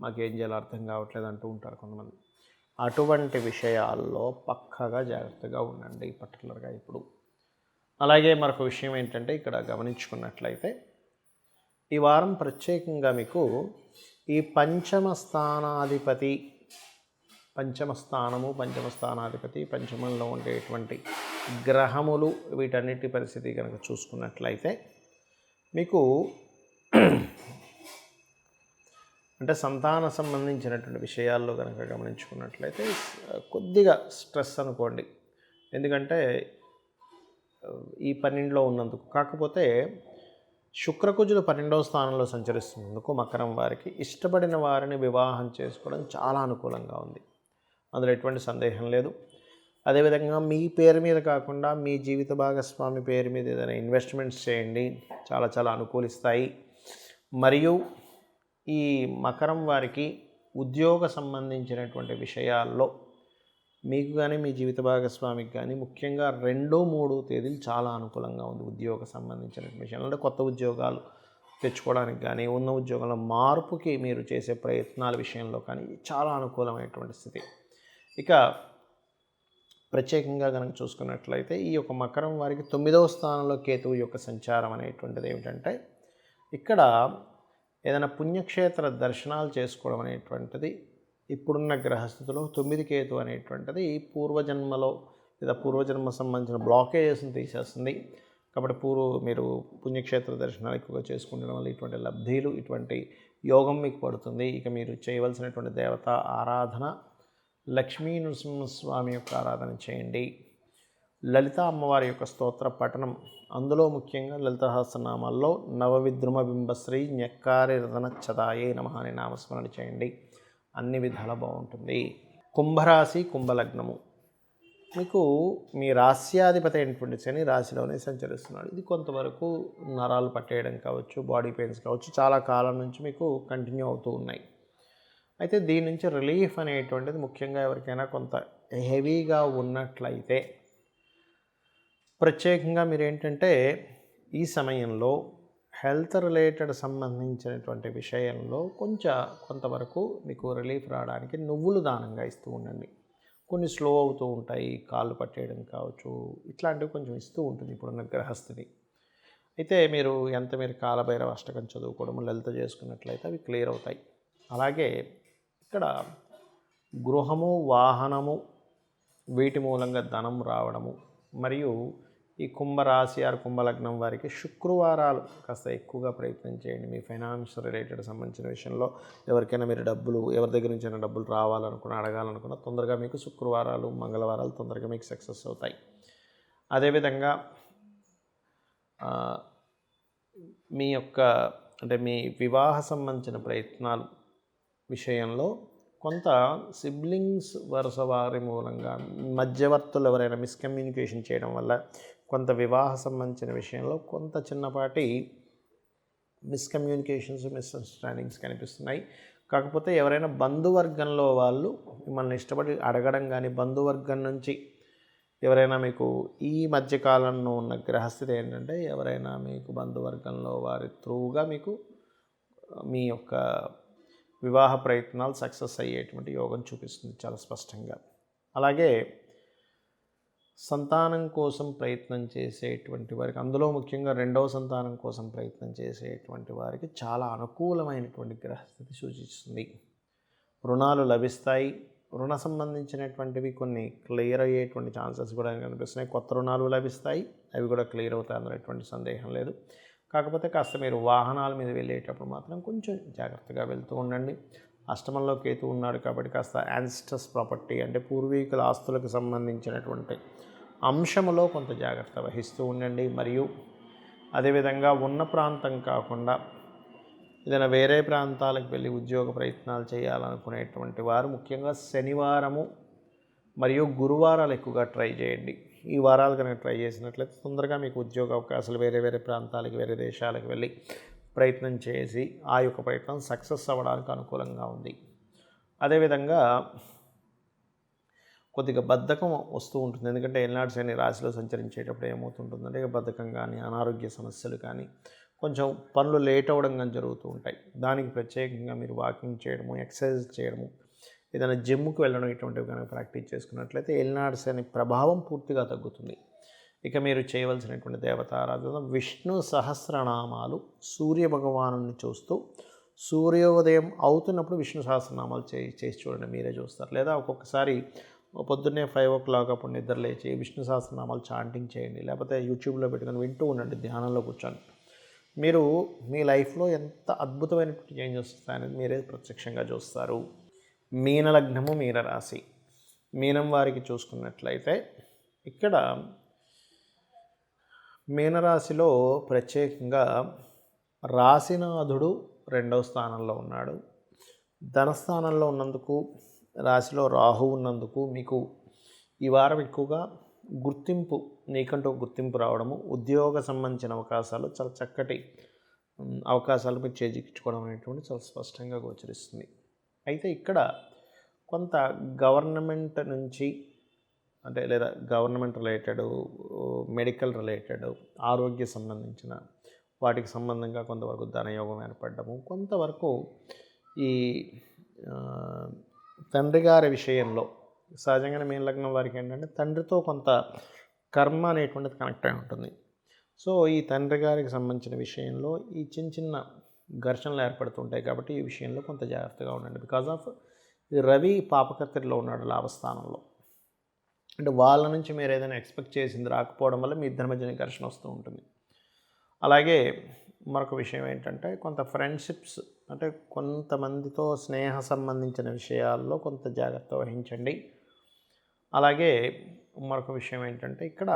మాకేం చేయాలో అర్థం కావట్లేదు అంటూ ఉంటారు కొంతమంది. అటువంటి విషయాల్లో పక్కగా జాగ్రత్తగా ఉండండి పర్టికులర్గా ఇప్పుడు. అలాగే మరొక విషయం ఏంటంటే ఇక్కడ గమనించుకున్నట్లయితే ఈ వారం ప్రత్యేకంగా మీకు ఈ పంచమ స్థానాధిపతి, పంచమ స్థానాధిపతి, పంచమంలో ఉండేటువంటి గ్రహములు, వీటన్నిటి పరిస్థితి కనుక చూసుకున్నట్లయితే మీకు అంటే సంతాన సంబంధించినటువంటి విషయాల్లో కనుక గమనించుకున్నట్లయితే కొద్దిగా స్ట్రెస్ అనుకోండి. ఎందుకంటే ఈ 12లో ఉన్నందుకు. కాకపోతే శుక్రకుజులు 12వ స్థానంలో సంచరిస్తున్నందుకు మకరం వారికి ఇష్టపడిన వారిని వివాహం చేసుకోవడం చాలా అనుకూలంగా ఉంది. అందులో ఎటువంటి సందేహం లేదు. అదేవిధంగా మీ పేరు మీద కాకుండా మీ జీవిత భాగస్వామి పేరు మీద ఏదైనా ఇన్వెస్ట్మెంట్స్ చేయండి, చాలా చాలా అనుకూలిస్తాయి. మరియు ఈ మకరం వారికి ఉద్యోగ సంబంధించినటువంటి విషయాల్లో మీకు కానీ మీ జీవిత భాగస్వామికి కానీ ముఖ్యంగా 2, 3 తేదీలు చాలా అనుకూలంగా ఉంది. ఉద్యోగ సంబంధించిన విషయాలు అంటే కొత్త ఉద్యోగాలు తెచ్చుకోవడానికి కానీ, ఉన్న ఉద్యోగంలో మార్పుకి మీరు చేసే ప్రయత్నాల విషయంలో కానీ చాలా అనుకూలమైనటువంటి స్థితి. ఇక ప్రత్యేకంగా కనుక చూసుకున్నట్లయితే ఈ యొక్క మకరం వారికి 9వ స్థానంలో కేతువు యొక్క సంచారం అనేటువంటిది ఏమిటంటే, ఇక్కడ ఏదైనా పుణ్యక్షేత్ర దర్శనాలు చేసుకోవడం అనేటువంటిది ఇప్పుడున్న గ్రహస్థితిలో 9 కేతు అనేటువంటిది పూర్వజన్మలో లేదా పూర్వజన్మ సంబంధించిన బ్లాకేజెస్ని తీసేస్తుంది. కాబట్టి మీరు పుణ్యక్షేత్ర దర్శనాలు ఎక్కువగా చేసుకుంటడం వల్ల ఇటువంటి లబ్ధీలు, ఇటువంటి యోగం మీకు పడుతుంది. ఇక మీరు చేయవలసినటువంటి దేవత ఆరాధన లక్ష్మీ నృసింహస్వామి యొక్క ఆరాధన చేయండి. లలిత అమ్మవారి యొక్క స్తోత్ర పఠనం, అందులో ముఖ్యంగా లలిత సహస్రనామాల్లో నవవిద్రుమ బింబశ్రీ న్యక్కారి రతనచ్చదాయే నమః అనే నామస్మరణ చేయండి. అన్ని విధాల బాగుంటుంది. కుంభరాశి, కుంభలగ్నము, మీకు మీ రాశ్యాధిపతి అయినటువంటి శని రాశిలోనే సంచరిస్తున్నాడు. ఇది కొంతవరకు నరాలు పట్టేయడం కావచ్చు, బాడీ పెయిన్స్ కావచ్చు, చాలా కాలం నుంచి మీకు కంటిన్యూ అవుతూ ఉన్నాయి. అయితే దీని నుంచి రిలీఫ్ అనేటువంటిది ముఖ్యంగా ఎవరికైనా కొంత హెవీగా ఉన్నట్లయితే ప్రత్యేకంగా మీరు ఏంటంటే ఈ సమయంలో హెల్త్ రిలేటెడ్ సంబంధించినటువంటి విషయంలో కొంతవరకు మీకు రిలీఫ్ రావడానికి నువ్వులు దానంగా ఇస్తూ ఉండండి. కొన్ని స్లో అవుతూ ఉంటాయి, కాళ్ళు పట్టేయడం కావచ్చు, ఇట్లాంటివి కొంచెం ఇస్తూ ఉంటుంది ఇప్పుడున్న గ్రహస్థితి. అయితే మీరు కాలభైరవ అష్టకం చదువుకోవడము, లలిత చేసుకున్నట్లయితే అవి క్లియర్ అవుతాయి. అలాగే ఇక్కడ గృహము, వాహనము, వీటి మూలంగా ధనం రావడము, మరియు ఈ కుంభరాశి ఆర్ కుంభలగ్నం వారికి శుక్రవారాలు కాస్త ఎక్కువగా ప్రయత్నం చేయండి. మీ ఫైనాన్స్ రిలేటెడ్ సంబంధించిన విషయంలో ఎవరికైనా మీరు ఎవరి దగ్గర నుంచైనా డబ్బులు రావాలనుకున్నా, అడగాలనుకున్నా తొందరగా మీకు శుక్రవారాలు, మంగళవారాలు తొందరగా మీకు సక్సెస్ అవుతాయి. అదేవిధంగా మీ వివాహ సంబంధించిన ప్రయత్నాలు విషయంలో కొంత సిబ్లింగ్స్ వరుస వారి మూలంగా మధ్యవర్తులు ఎవరైనా మిస్కమ్యూనికేషన్ చేయడం వల్ల కొంత వివాహ సంబంధించిన విషయంలో కొంత చిన్నపాటి మిస్అండర్స్టాండింగ్స్ కనిపిస్తున్నాయి. కాకపోతే ఎవరైనా బంధువర్గంలో వాళ్ళు మిమ్మల్ని ఇష్టపడి అడగడం కానీ, బంధువర్గం నుంచి ఎవరైనా మీకు ఈ మధ్యకాలంలో ఉన్న గ్రహస్థితి ఏంటంటే ఎవరైనా మీకు బంధువర్గంలో వారి త్రూగా మీకు మీ యొక్క వివాహ ప్రయత్నాలు సక్సెస్ అయ్యేటువంటి యోగం చూపిస్తుంది చాలా స్పష్టంగా. అలాగే సంతానం కోసం ప్రయత్నం చేసేటువంటి వారికి, అందులో ముఖ్యంగా 2వ సంతానం కోసం ప్రయత్నం చేసేటువంటి వారికి చాలా అనుకూలమైనటువంటి గ్రహస్థితి సూచిస్తుంది. రుణాలు లభిస్తాయి. రుణ సంబంధించినటువంటివి కొన్ని క్లియర్ అయ్యేటువంటి ఛాన్సెస్ కూడా కనిపిస్తున్నాయి. కొత్త రుణాలు లభిస్తాయి, అవి కూడా క్లియర్ అవుతాయి, అందులో ఎటువంటి సందేహం లేదు. కాకపోతే కాస్త మీరు వాహనాల మీద వెళ్ళేటప్పుడు మాత్రం కొంచెం జాగ్రత్తగా వెళ్తూ ఉండండి. అష్టమంలో కేతు ఉన్నాడు కాబట్టి కాస్త యాన్సిస్టర్స్ ప్రాపర్టీ అంటే పూర్వీకుల ఆస్తులకు సంబంధించినటువంటి అంశంలో కొంత జాగ్రత్త వహిస్తూ ఉండండి. మరియు అదేవిధంగా ఉన్న ప్రాంతం కాకుండా ఏదైనా వేరే ప్రాంతాలకు వెళ్ళి ఉద్యోగ ప్రయత్నాలు చేయాలనుకునేటువంటి వారు ముఖ్యంగా శనివారము మరియు గురువారాలు ఎక్కువగా ట్రై చేయండి. ఈ వారాలు కనుక ట్రై చేసినట్లయితే తొందరగా మీకు ఉద్యోగ అవకాశాలు వేరే ప్రాంతాలకు, వేరే దేశాలకు వెళ్ళి ప్రయత్నం చేసి ఆ యొక్క ప్రయత్నం సక్సెస్ అవ్వడానికి అనుకూలంగా ఉంది. అదేవిధంగా కొద్దిగా బద్ధకం వస్తూ ఉంటుంది. ఎందుకంటే ఏలినాటి శని రాశిలో సంచరించేటప్పుడు ఏమవుతుంటుందంటే బద్ధకం కానీ, అనారోగ్య సమస్యలు కానీ, కొంచెం పనులు లేట్ అవ్వడం కానీ జరుగుతూ ఉంటాయి. దానికి ప్రత్యేకంగా మీరు వాకింగ్ చేయడము, ఎక్సర్సైజ్ చేయడము, ఏదైనా జిమ్కి వెళ్ళడం ఇటువంటివి కనుక ప్రాక్టీస్ చేసుకున్నట్లయితే ఏలినాటి శని ప్రభావం పూర్తిగా తగ్గుతుంది. ఇక మీరు చేయవలసినటువంటి దేవతారాధన విష్ణు సహస్రనామాలు, సూర్య భగవాను చూస్తూ సూర్యోదయం అవుతున్నప్పుడు విష్ణు సహస్రనామాలు చేసి చూడండి, మీరే చూస్తారు. లేదా ఒక్కొక్కసారి పొద్దున్నే 5 o'clock అప్పుడు నిద్ర లేచి విష్ణు సహస్రనామాలు చాంటింగ్ చేయండి, లేకపోతే యూట్యూబ్లో పెట్టుకొని వింటూ ఉండండి ధ్యానంలో కూర్చొని. మీరు మీ లైఫ్లో ఎంత అద్భుతమైనటువంటి చేంజెస్ వస్తాయనేది మీరే ప్రత్యక్షంగా చూస్తారు. మీనలగ్నము, మీనరాశి. మీనం వారికి చూసుకున్నట్లయితే ఇక్కడ మీనరాశిలో ప్రత్యేకంగా రాశినాథుడు 2వ స్థానంలో ఉన్నాడు. ధనస్థానంలో ఉన్నందుకు, రాశిలో రాహు ఉన్నందుకు మీకు ఈ వారం ఎక్కువగా గుర్తింపు, నీకంటూ గుర్తింపు రావడము, ఉద్యోగ సంబంధించిన అవకాశాలు, చాలా చక్కటి అవకాశాలు మీరు చేజిక్కించుకోవడం అనేటువంటి చాలా స్పష్టంగా గోచరిస్తుంది. అయితే ఇక్కడ కొంత గవర్నమెంట్ నుంచి అంటే లేదా గవర్నమెంట్ రిలేటెడ్, మెడికల్ రిలేటెడ్, ఆరోగ్య సంబంధించిన వాటికి సంబంధంగా కొంతవరకు ధనయోగం ఏర్పడము, కొంతవరకు ఈ తండ్రి గారి విషయంలో సహజంగానే మీన లగ్నం వారికి ఏంటంటే తండ్రితో కొంత కర్మ అనేటువంటిది కనెక్ట్ అయి ఉంటుంది. సో ఈ తండ్రి గారికి సంబంధించిన విషయంలో ఈ చిన్న చిన్న ఘర్షణలు ఏర్పడుతుంటాయి. కాబట్టి ఈ విషయంలో కొంత జాగ్రత్తగా ఉండండి. బికాజ్ ఆఫ్ రవి పాపకర్తరిలో ఉన్నాడు లాభస్థానంలో. అంటే వాళ్ళ నుంచి మీరు ఏదైనా ఎక్స్పెక్ట్ చేసింది రాకపోవడం వల్ల మీ ఇద్దరి మధ్యన ఘర్షణ వస్తూ ఉంటుంది. అలాగే మరొక విషయం ఏంటంటే కొంత ఫ్రెండ్షిప్స్, అంటే కొంతమందితో స్నేహ సంబంధించిన విషయాల్లో కొంత జాగ్రత్త వహించండి. అలాగే మరొక విషయం ఏంటంటే ఇక్కడ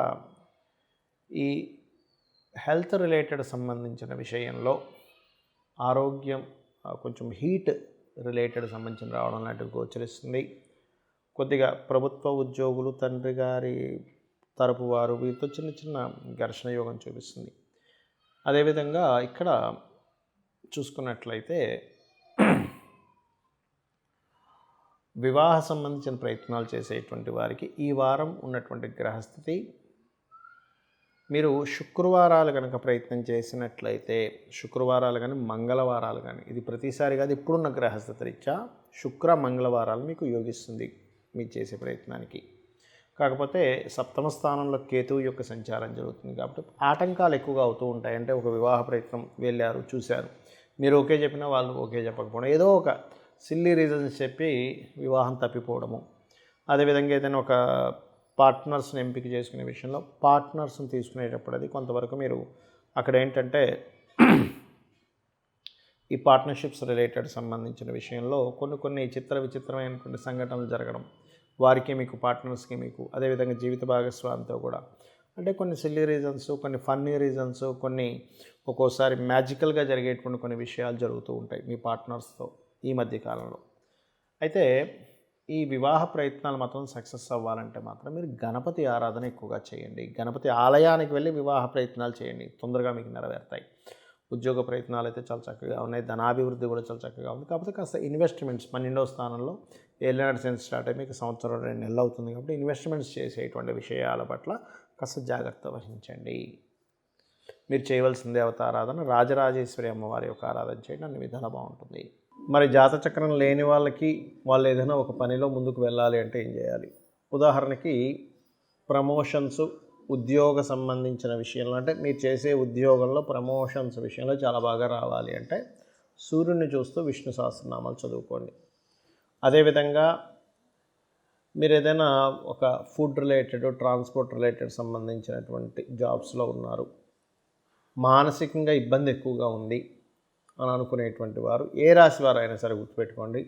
ఈ హెల్త్ రిలేటెడ్ సంబంధించిన విషయంలో ఆరోగ్యం కొంచెం హీట్ రిలేటెడ్ సంబంధించిన రావడం లాంటివి గోచరిస్తుంది. కొద్దిగా ప్రభుత్వ ఉద్యోగులు, తండ్రి గారి తరపు వారు, వీరితో చిన్న చిన్న ఘర్షణ యోగం చూపిస్తుంది. అదేవిధంగా ఇక్కడ చూసుకున్నట్లయితే వివాహ సంబంధించిన ప్రయత్నాలు చేసేటువంటి వారికి ఈ వారం ఉన్నటువంటి గ్రహస్థితి, మీరు శుక్రవారాలు కనుక ప్రయత్నం చేసినట్లయితే, శుక్రవారాలు కానీ మంగళవారాలు కానీ, ఇది ప్రతిసారి కాదు, ఇప్పుడున్న గ్రహస్థితి రీత్యా శుక్ర మంగళవారాలు మీకు యోగిస్తుంది మీరు చేసే ప్రయత్నానికి. కాకపోతే 7వ స్థానంలో కేతువు యొక్క సంచారం జరుగుతుంది కాబట్టి ఆటంకాలు ఎక్కువగా అవుతూ ఉంటాయి. అంటే ఒక వివాహ ప్రయత్నం వెళ్ళారు, చూశారు, మీరు ఓకే చెప్పినా వాళ్ళు ఓకే చెప్పకపోవడం, ఏదో ఒక సిల్లీ రీజన్స్ చెప్పి వివాహం తప్పిపోవడము. అదేవిధంగా ఏదైనా ఒక పార్ట్నర్స్ని ఎంపిక చేసుకునే విషయంలో పార్ట్నర్స్ని తీసుకునేటప్పుడు అది కొంతవరకు మీరు అక్కడ ఏంటంటే ఈ పార్ట్నర్షిప్స్ రిలేటెడ్ సంబంధించిన విషయంలో కొన్ని విచిత్రమైనటువంటి సంఘటనలు జరగడం, వారికి మీకు, పార్ట్నర్స్కి మీకు, అదేవిధంగా జీవిత భాగస్వామితో కూడా, అంటే కొన్ని సిల్లీ రీజన్స్, కొన్ని ఫన్నీ రీజన్స్, కొన్ని ఒక్కోసారి మ్యాజికల్గా జరిగేటువంటి కొన్ని విషయాలు జరుగుతూ ఉంటాయి మీ పార్ట్నర్స్తో ఈ మధ్య కాలంలో. అయితే ఈ వివాహ ప్రయత్నాలు మాత్రం సక్సెస్ అవ్వాలంటే మాత్రం మీరు గణపతి ఆరాధన ఎక్కువగా చేయండి. గణపతి ఆలయానికి వెళ్ళి వివాహ ప్రయత్నాలు చేయండి, తొందరగా మీకు నెరవేరుతాయి. ఉద్యోగ ప్రయత్నాలు అయితే చాలా చక్కగా ఉన్నాయి, ధనాభివృద్ధి కూడా చాలా చక్కగా ఉంది. కాకపోతే కాస్త ఇన్వెస్ట్మెంట్స్ 12వ స్థానంలో ఏలినాటి సెన్స్ స్టార్ట్ అయ్యి మీకు సంవత్సరం 2 నెలలు అవుతుంది కాబట్టి ఇన్వెస్ట్మెంట్స్ చేసేటువంటి విషయాల పట్ల కాస్త జాగ్రత్త వహించండి. మీరు చేయవలసిన దేవత ఆరాధన రాజరాజేశ్వరి అమ్మవారి యొక్క ఆరాధన చేయండి, అన్ని విధాలా బాగుంటుంది. మరి జాతచక్రం లేని వాళ్ళకి, వాళ్ళు ఏదైనా ఒక పనిలో ముందుకు వెళ్ళాలి అంటే ఏం చేయాలి? ఉదాహరణకి ప్రమోషన్స్, ఉద్యోగ సంబంధించిన విషయంలో, అంటే మీరు చేసే ఉద్యోగంలో ప్రమోషన్స్ విషయంలో చాలా బాగా రావాలి అంటే సూర్యుడిని చూస్తూ విష్ణు సహస్రనామాలు చదువుకోండి. అదేవిధంగా మీరు ఏదైనా ఒక ఫుడ్ రిలేటెడ్, ట్రాన్స్పోర్ట్ రిలేటెడ్ సంబంధించినటువంటి జాబ్స్లో ఉన్నారు, మానసికంగా ఇబ్బంది ఎక్కువగా ఉంది అని అనుకునేటువంటి వారు, ఏ రాశి వారు అయినా సరే గుర్తుపెట్టుకోండి,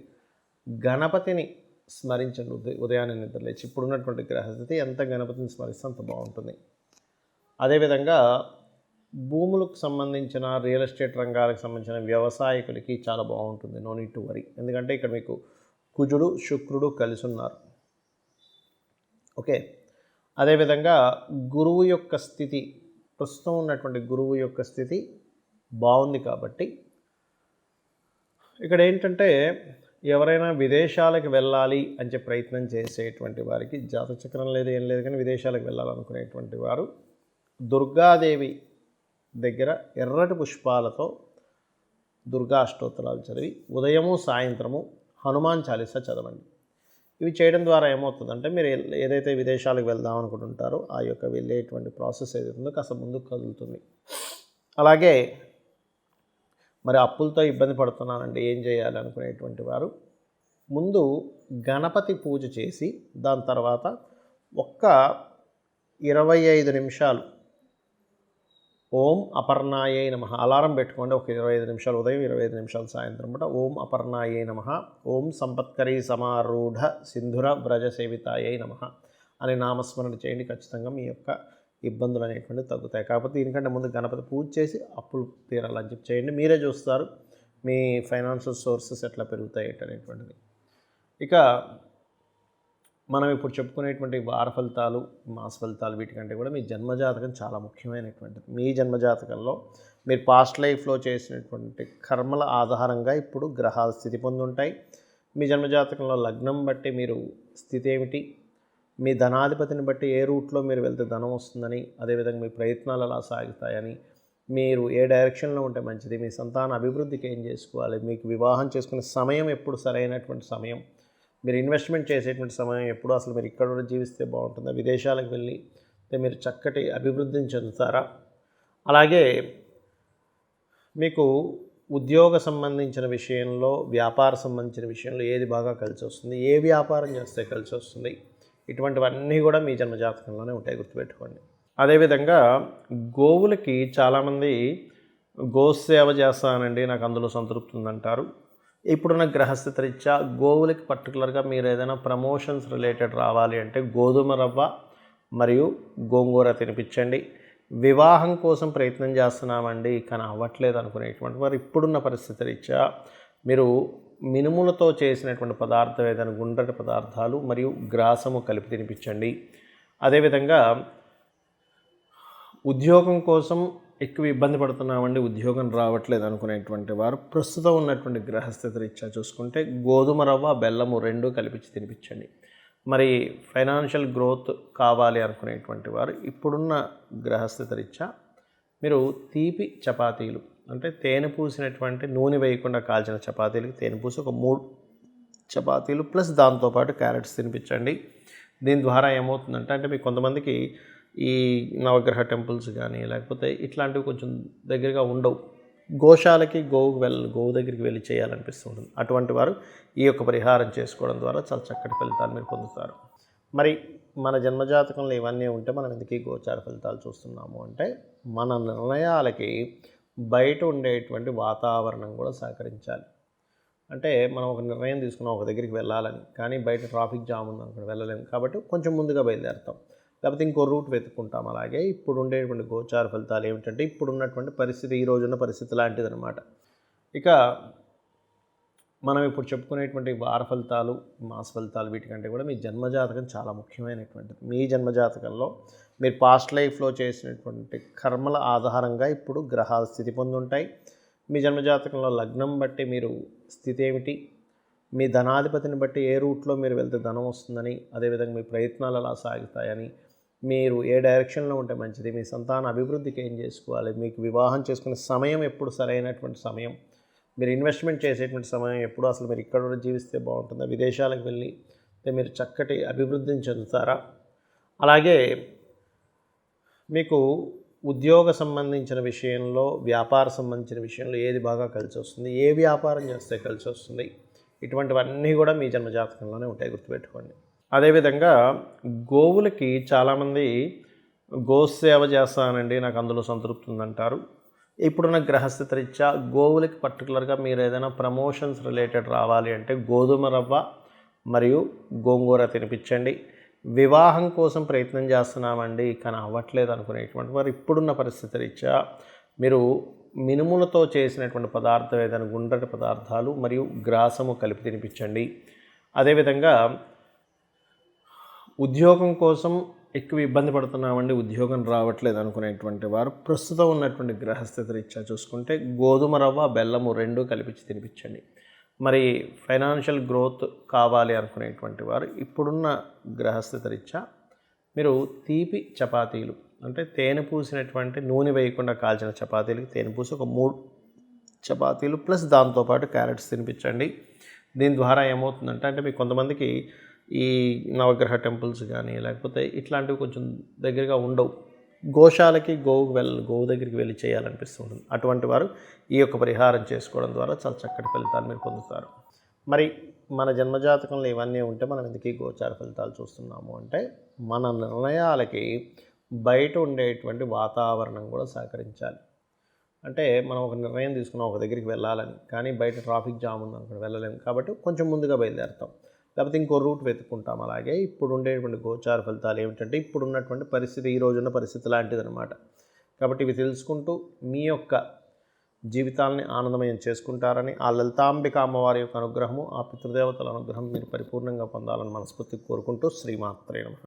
గణపతిని స్మరించండి. ఉదయాన్నే నిద్రలేచి, ఇప్పుడున్నటువంటి గ్రహస్థితి ఎంత గణపతిని స్మరిస్తే అంత బాగుంటుంది. అదేవిధంగా భూములకు సంబంధించిన, రియల్ ఎస్టేట్ రంగాలకు సంబంధించిన వ్యవసాయకులకి చాలా బాగుంటుంది, నో నీడ్ టు వరీ. ఎందుకంటే ఇక్కడ మీకు కుజుడు, శుక్రుడు కలిసి ఉన్నారు. ఓకే. అదేవిధంగా గురువు యొక్క స్థితి, ప్రస్తుతం ఉన్నటువంటి గురువు యొక్క స్థితి బాగుంది కాబట్టి ఇక్కడ ఏంటంటే ఎవరైనా విదేశాలకు వెళ్ళాలి అని చెప్పి ప్రయత్నం చేసేటువంటి వారికి, జాతచక్రం లేదు ఏం లేదు కానీ విదేశాలకు వెళ్ళాలనుకునేటువంటి వారు దుర్గాదేవి దగ్గర ఎర్రటి పుష్పాలతో దుర్గా అష్టోత్తరాలు చదివి ఉదయము సాయంత్రము హనుమాన్ చాలీసా చదవండి. ఇవి చేయడం ద్వారా ఏమవుతుందంటే మీరు ఏదైతే విదేశాలకు వెళ్దాం అనుకుంటుంటారో ఆ యొక్క వెళ్ళేటువంటి ప్రాసెస్ ఏదైతుందో కాస్త ముందుకు కదులుతుంది. అలాగే మరి అప్పులతో ఇబ్బంది పడుతున్నానండి, ఏం చేయాలి అనుకునేటువంటి వారు ముందు గణపతి పూజ చేసి దాని తర్వాత ఒక్క 25 నిమిషాలు ఓం అపర్ణాయై నమః అలారం పెట్టుకోండి. ఒక 25 నిమిషాలు ఉదయం, 25 నిమిషాలు సాయంత్రం పూట ఓం అపర్ణాయై నమః, ఓం సంపత్కరీ సమారూఢ సింధుర వ్రజ సేవితాయై నమః అని నామస్మరణ చేయండి. ఖచ్చితంగా మీ యొక్క ఇబ్బందులు అనేటువంటివి తగ్గుతాయి. కాకపోతే దీనికంటే ముందు గణపతి పూజ చేసి అప్పులు తీరాలని చెప్పి చేయండి. మీరే చూస్తారు మీ ఫైనాన్షియల్ సోర్సెస్ ఎట్లా పెరుగుతాయి అనేటువంటిది. ఇక మనం ఇప్పుడు చెప్పుకునేటువంటి వార ఫలితాలు, మాస ఫలితాలు వీటికంటే కూడా మీ జన్మజాతకం చాలా ముఖ్యమైనటువంటిది. మీ జన్మజాతకంలో మీరు పాస్ట్ లైఫ్లో చేసినటువంటి కర్మల ఆధారంగా ఇప్పుడు గ్రహాలు స్థితి పొంది ఉంటాయి. మీ జన్మజాతకంలో లగ్నం బట్టి మీరు స్థితి ఏమిటి, మీ ధనాధిపతిని బట్టి ఏ రూట్లో మీరు వెళ్తే ధనం వస్తుందని, అదేవిధంగా మీ ప్రయత్నాలు ఎలా సాగుతాయని, మీరు ఏ డైరెక్షన్లో ఉంటే మంచిది, మీ సంతాన అభివృద్ధికి ఏం చేసుకోవాలి, మీకు వివాహం చేసుకునే సమయం ఎప్పుడు సరైనటువంటి సమయం, మీరు ఇన్వెస్ట్మెంట్ చేసేటువంటి సమయం ఎప్పుడు, అసలు మీరు ఇక్కడ కూడా జీవిస్తే బాగుంటుందా, విదేశాలకు వెళ్ళి మీరు చక్కటి అభివృద్ధిని చెందుతారా, అలాగే మీకు ఉద్యోగ సంబంధించిన విషయంలో, వ్యాపార సంబంధించిన విషయంలో ఏది బాగా కలిసి వస్తుంది, ఏ వ్యాపారం చేస్తే కలిసి వస్తుంది, ఇటువంటివన్నీ కూడా మీ జన్మజాతకంలోనే ఉంటాయి, గుర్తుపెట్టుకోండి. అదేవిధంగా గోవులకి చాలామంది గోసేవ చేస్తానండి, నాకు అందులో సంతృప్తి ఉందంటారు. ఇప్పుడున్న గ్రహస్థితి రీత్యా గోవులకి పర్టికులర్గా మీరు ఏదైనా ప్రమోషన్స్ రిలేటెడ్ రావాలి అంటే గోధుమ రవ్వ మరియు గోంగూర తినిపించండి. వివాహం కోసం ప్రయత్నం చేస్తున్నామండి కానీ అవ్వట్లేదు అనుకునేటువంటి వారు ఇప్పుడున్న పరిస్థితి రీత్యా మీరు మినుములతో చేసినటువంటి పదార్థం ఏదైనా గుండ్రటి పదార్థాలు మరియు గ్రాసము కలిపి తినిపించండి. అదేవిధంగా ఉద్యోగం కోసం ఎక్కువ ఇబ్బంది పడుతున్నామండి, ఉద్యోగం రావట్లేదు అనుకునేటువంటి వారు ప్రస్తుతం ఉన్నటువంటి గ్రహస్థితి రీత్యా చూసుకుంటే గోధుమ రవ్వ, బెల్లము రెండూ కలిపించి తినిపించండి. మరి ఫైనాన్షియల్ గ్రోత్ కావాలి అనుకునేటువంటి వారు ఇప్పుడున్న గ్రహస్థితి రీత్యా మీరు తీపి చపాతీలు అంటే తేనె పూసినటువంటి నూనె వేయకుండా కాల్చిన చపాతీలకి తేనె పూసి ఒక 3 చపాతీలు ప్లస్ దాంతోపాటు క్యారెట్స్ తినిపించండి. దీని ద్వారా ఏమవుతుందంటే అంటే మీకు కొంతమందికి ఈ నవగ్రహ టెంపుల్స్ కానీ లేకపోతే ఇట్లాంటివి కొంచెం దగ్గరగా ఉండవు, గోశాలకి గోవు దగ్గరికి వెళ్ళి చేయాలనిపిస్తుంటుంది. అటువంటి వారు ఈ యొక్క పరిహారం చేసుకోవడం ద్వారా చాలా చక్కటి ఫలితాలు మీరు పొందుతారు. మరి మన జన్మజాతకంలో ఇవన్నీ ఉంటే మనం ఎందుకు ఈ గోచార ఫలితాలు చూస్తున్నాము అంటే మన నిర్ణయాలకి బయట ఉండేటువంటి వాతావరణం కూడా సహకరించాలి. అంటే మనం ఒక నిర్ణయం తీసుకున్నాం ఒక దగ్గరికి వెళ్ళాలని, కానీ బయట ట్రాఫిక్ జామ్ ఉంది అనుకుని వెళ్ళలేము, కాబట్టి కొంచెం ముందుగా బయలుదేరుతాం, లేకపోతే ఇంకో రూట్ వెతుక్కుంటాం. అలాగే ఇప్పుడు ఉండేటువంటి గోచార ఫలితాలు ఏమిటంటే ఇప్పుడు ఉన్నటువంటి పరిస్థితి ఈ రోజున్న పరిస్థితి లాంటిదన్నమాట. ఇక మనం ఇప్పుడు చెప్పుకునేటువంటి వార ఫలితాలు, మాస ఫలితాలు వీటికంటే కూడా మీ జన్మజాతకం చాలా ముఖ్యమైనటువంటిది. మీ జన్మజాతకంలో మీరు పాస్ట్ లైఫ్లో చేసినటువంటి కర్మల ఆధారంగా ఇప్పుడు గ్రహాలు స్థితి పొంది ఉంటాయి. మీ జన్మజాతకంలో లగ్నం బట్టి మీరు స్థితి ఏమిటి, మీ ధనాధిపతిని బట్టి ఏ రూట్లో మీరు వెళ్తే ధనం వస్తుందని, అదేవిధంగా మీ ప్రయత్నాలు ఎలా సాగుతాయని, మీరు ఏ డైరెక్షన్లో ఉంటే మంచిది, మీ సంతాన అభివృద్ధికి ఏం చేసుకోవాలి, మీకు వివాహం చేసుకునే సమయం ఎప్పుడు సరైనటువంటి సమయం, మీరు ఇన్వెస్ట్మెంట్ చేసేటువంటి సమయం ఎప్పుడు, అసలు మీరు ఇక్కడ కూడా జీవిస్తే బాగుంటుందా, విదేశాలకు వెళ్ళి మీరు చక్కటి అభివృద్ధిని చెందుతారా, అలాగే మీకు ఉద్యోగ సంబంధించిన విషయంలో, వ్యాపార సంబంధించిన విషయంలో ఏది బాగా కలిసి వస్తుంది, ఏ వ్యాపారం చేస్తే కలిసి వస్తుంది, ఇటువంటివన్నీ కూడా మీ జన్మజాతకంలోనే ఉంటాయి, గుర్తుపెట్టుకోండి. అదేవిధంగా గోవులకి చాలామంది గోసేవ చేస్తానండి, నాకు అందులో సంతృప్తి ఉందంటారు. ఇప్పుడున్న గ్రహస్థితి రీత్యా గోవులకి పర్టికులర్గా మీరు ఏదైనా ప్రమోషన్స్ రిలేటెడ్ రావాలి అంటే గోధుమ రవ్వ మరియు గోంగూర తినిపించండి. వివాహం కోసం ప్రయత్నం చేస్తున్నామండి కానీ అవ్వట్లేదు అనుకునేటువంటి వారు ఇప్పుడున్న పరిస్థితి రీత్యా మీరు మినుములతో చేసినటువంటి పదార్థం ఏదైనా గుండ్రటి పదార్థాలు మరియు గ్రాసము కలిపి తినిపించండి. అదేవిధంగా ఉద్యోగం కోసం ఎక్కువ ఇబ్బంది పడుతున్నామండి, ఉద్యోగం రావట్లేదు అనుకునేటువంటి వారు ప్రస్తుతం ఉన్నటువంటి గ్రహస్థితి రీత్యా చూసుకుంటే గోధుమ రవ్వ, బెల్లము రెండూ కలిపించి తినిపించండి. మరి ఫైనాన్షియల్ గ్రోత్ కావాలి అనుకునేటువంటి వారు ఇప్పుడున్న గ్రహస్థితి రీత్యా మీరు తీపి చపాతీలు అంటే తేనె పూసినటువంటి నూనె వేయకుండా కాల్చిన చపాతీలకి తేనె పూసి ఒక 3 చపాతీలు ప్లస్ దాంతోపాటు క్యారెట్స్ తినిపించండి. దీని ద్వారా ఏమవుతుందంటే అంటే మీకు కొంతమందికి ఈ నవగ్రహ టెంపుల్స్ కానీ లేకపోతే ఇట్లాంటివి కొంచెం దగ్గరగా ఉండవు, గోశాలకి గోవు దగ్గరికి వెళ్ళి చేయాలనిపిస్తుంటుంది. అటువంటి వారు ఈ యొక్క పరిహారం చేసుకోవడం ద్వారా చాలా చక్కటి ఫలితాలు మీరు పొందుతారు. మరి మన జన్మజాతకంలో ఇవన్నీ ఉంటే మనం ఎందుకు ఈ గోచార ఫలితాలు చూస్తున్నాము అంటే, మన నిర్ణయాలకి బయట ఉండేటువంటి వాతావరణం కూడా సహకరించాలి. అంటే మనం ఒక నిర్ణయం తీసుకున్నాం ఒక దగ్గరికి వెళ్ళాలని, కానీ బయట ట్రాఫిక్ జామ్ ఉంది అక్కడ వెళ్ళలేము కాబట్టి కొంచెం ముందుగా బయలుదేరుతాం, లేకపోతే ఇంకో రూట్ వెతుక్కుంటాం. అలాగే ఇప్పుడు ఉండేటువంటి గోచార ఫలితాలు ఏమిటంటే ఇప్పుడు ఉన్నటువంటి పరిస్థితి, ఈ రోజున్న పరిస్థితి లాంటిదన్నమాట. కాబట్టి ఇవి తెలుసుకుంటూ మీ యొక్క జీవితాలని ఆనందమయం చేసుకుంటారని, ఆ లలితాంబిక అమ్మవారి యొక్క అనుగ్రహము, ఆ పితృదేవతల అనుగ్రహం మీరు పరిపూర్ణంగా పొందాలని మనస్ఫూర్తిగా కోరుకుంటూ శ్రీమాత్రే నమః.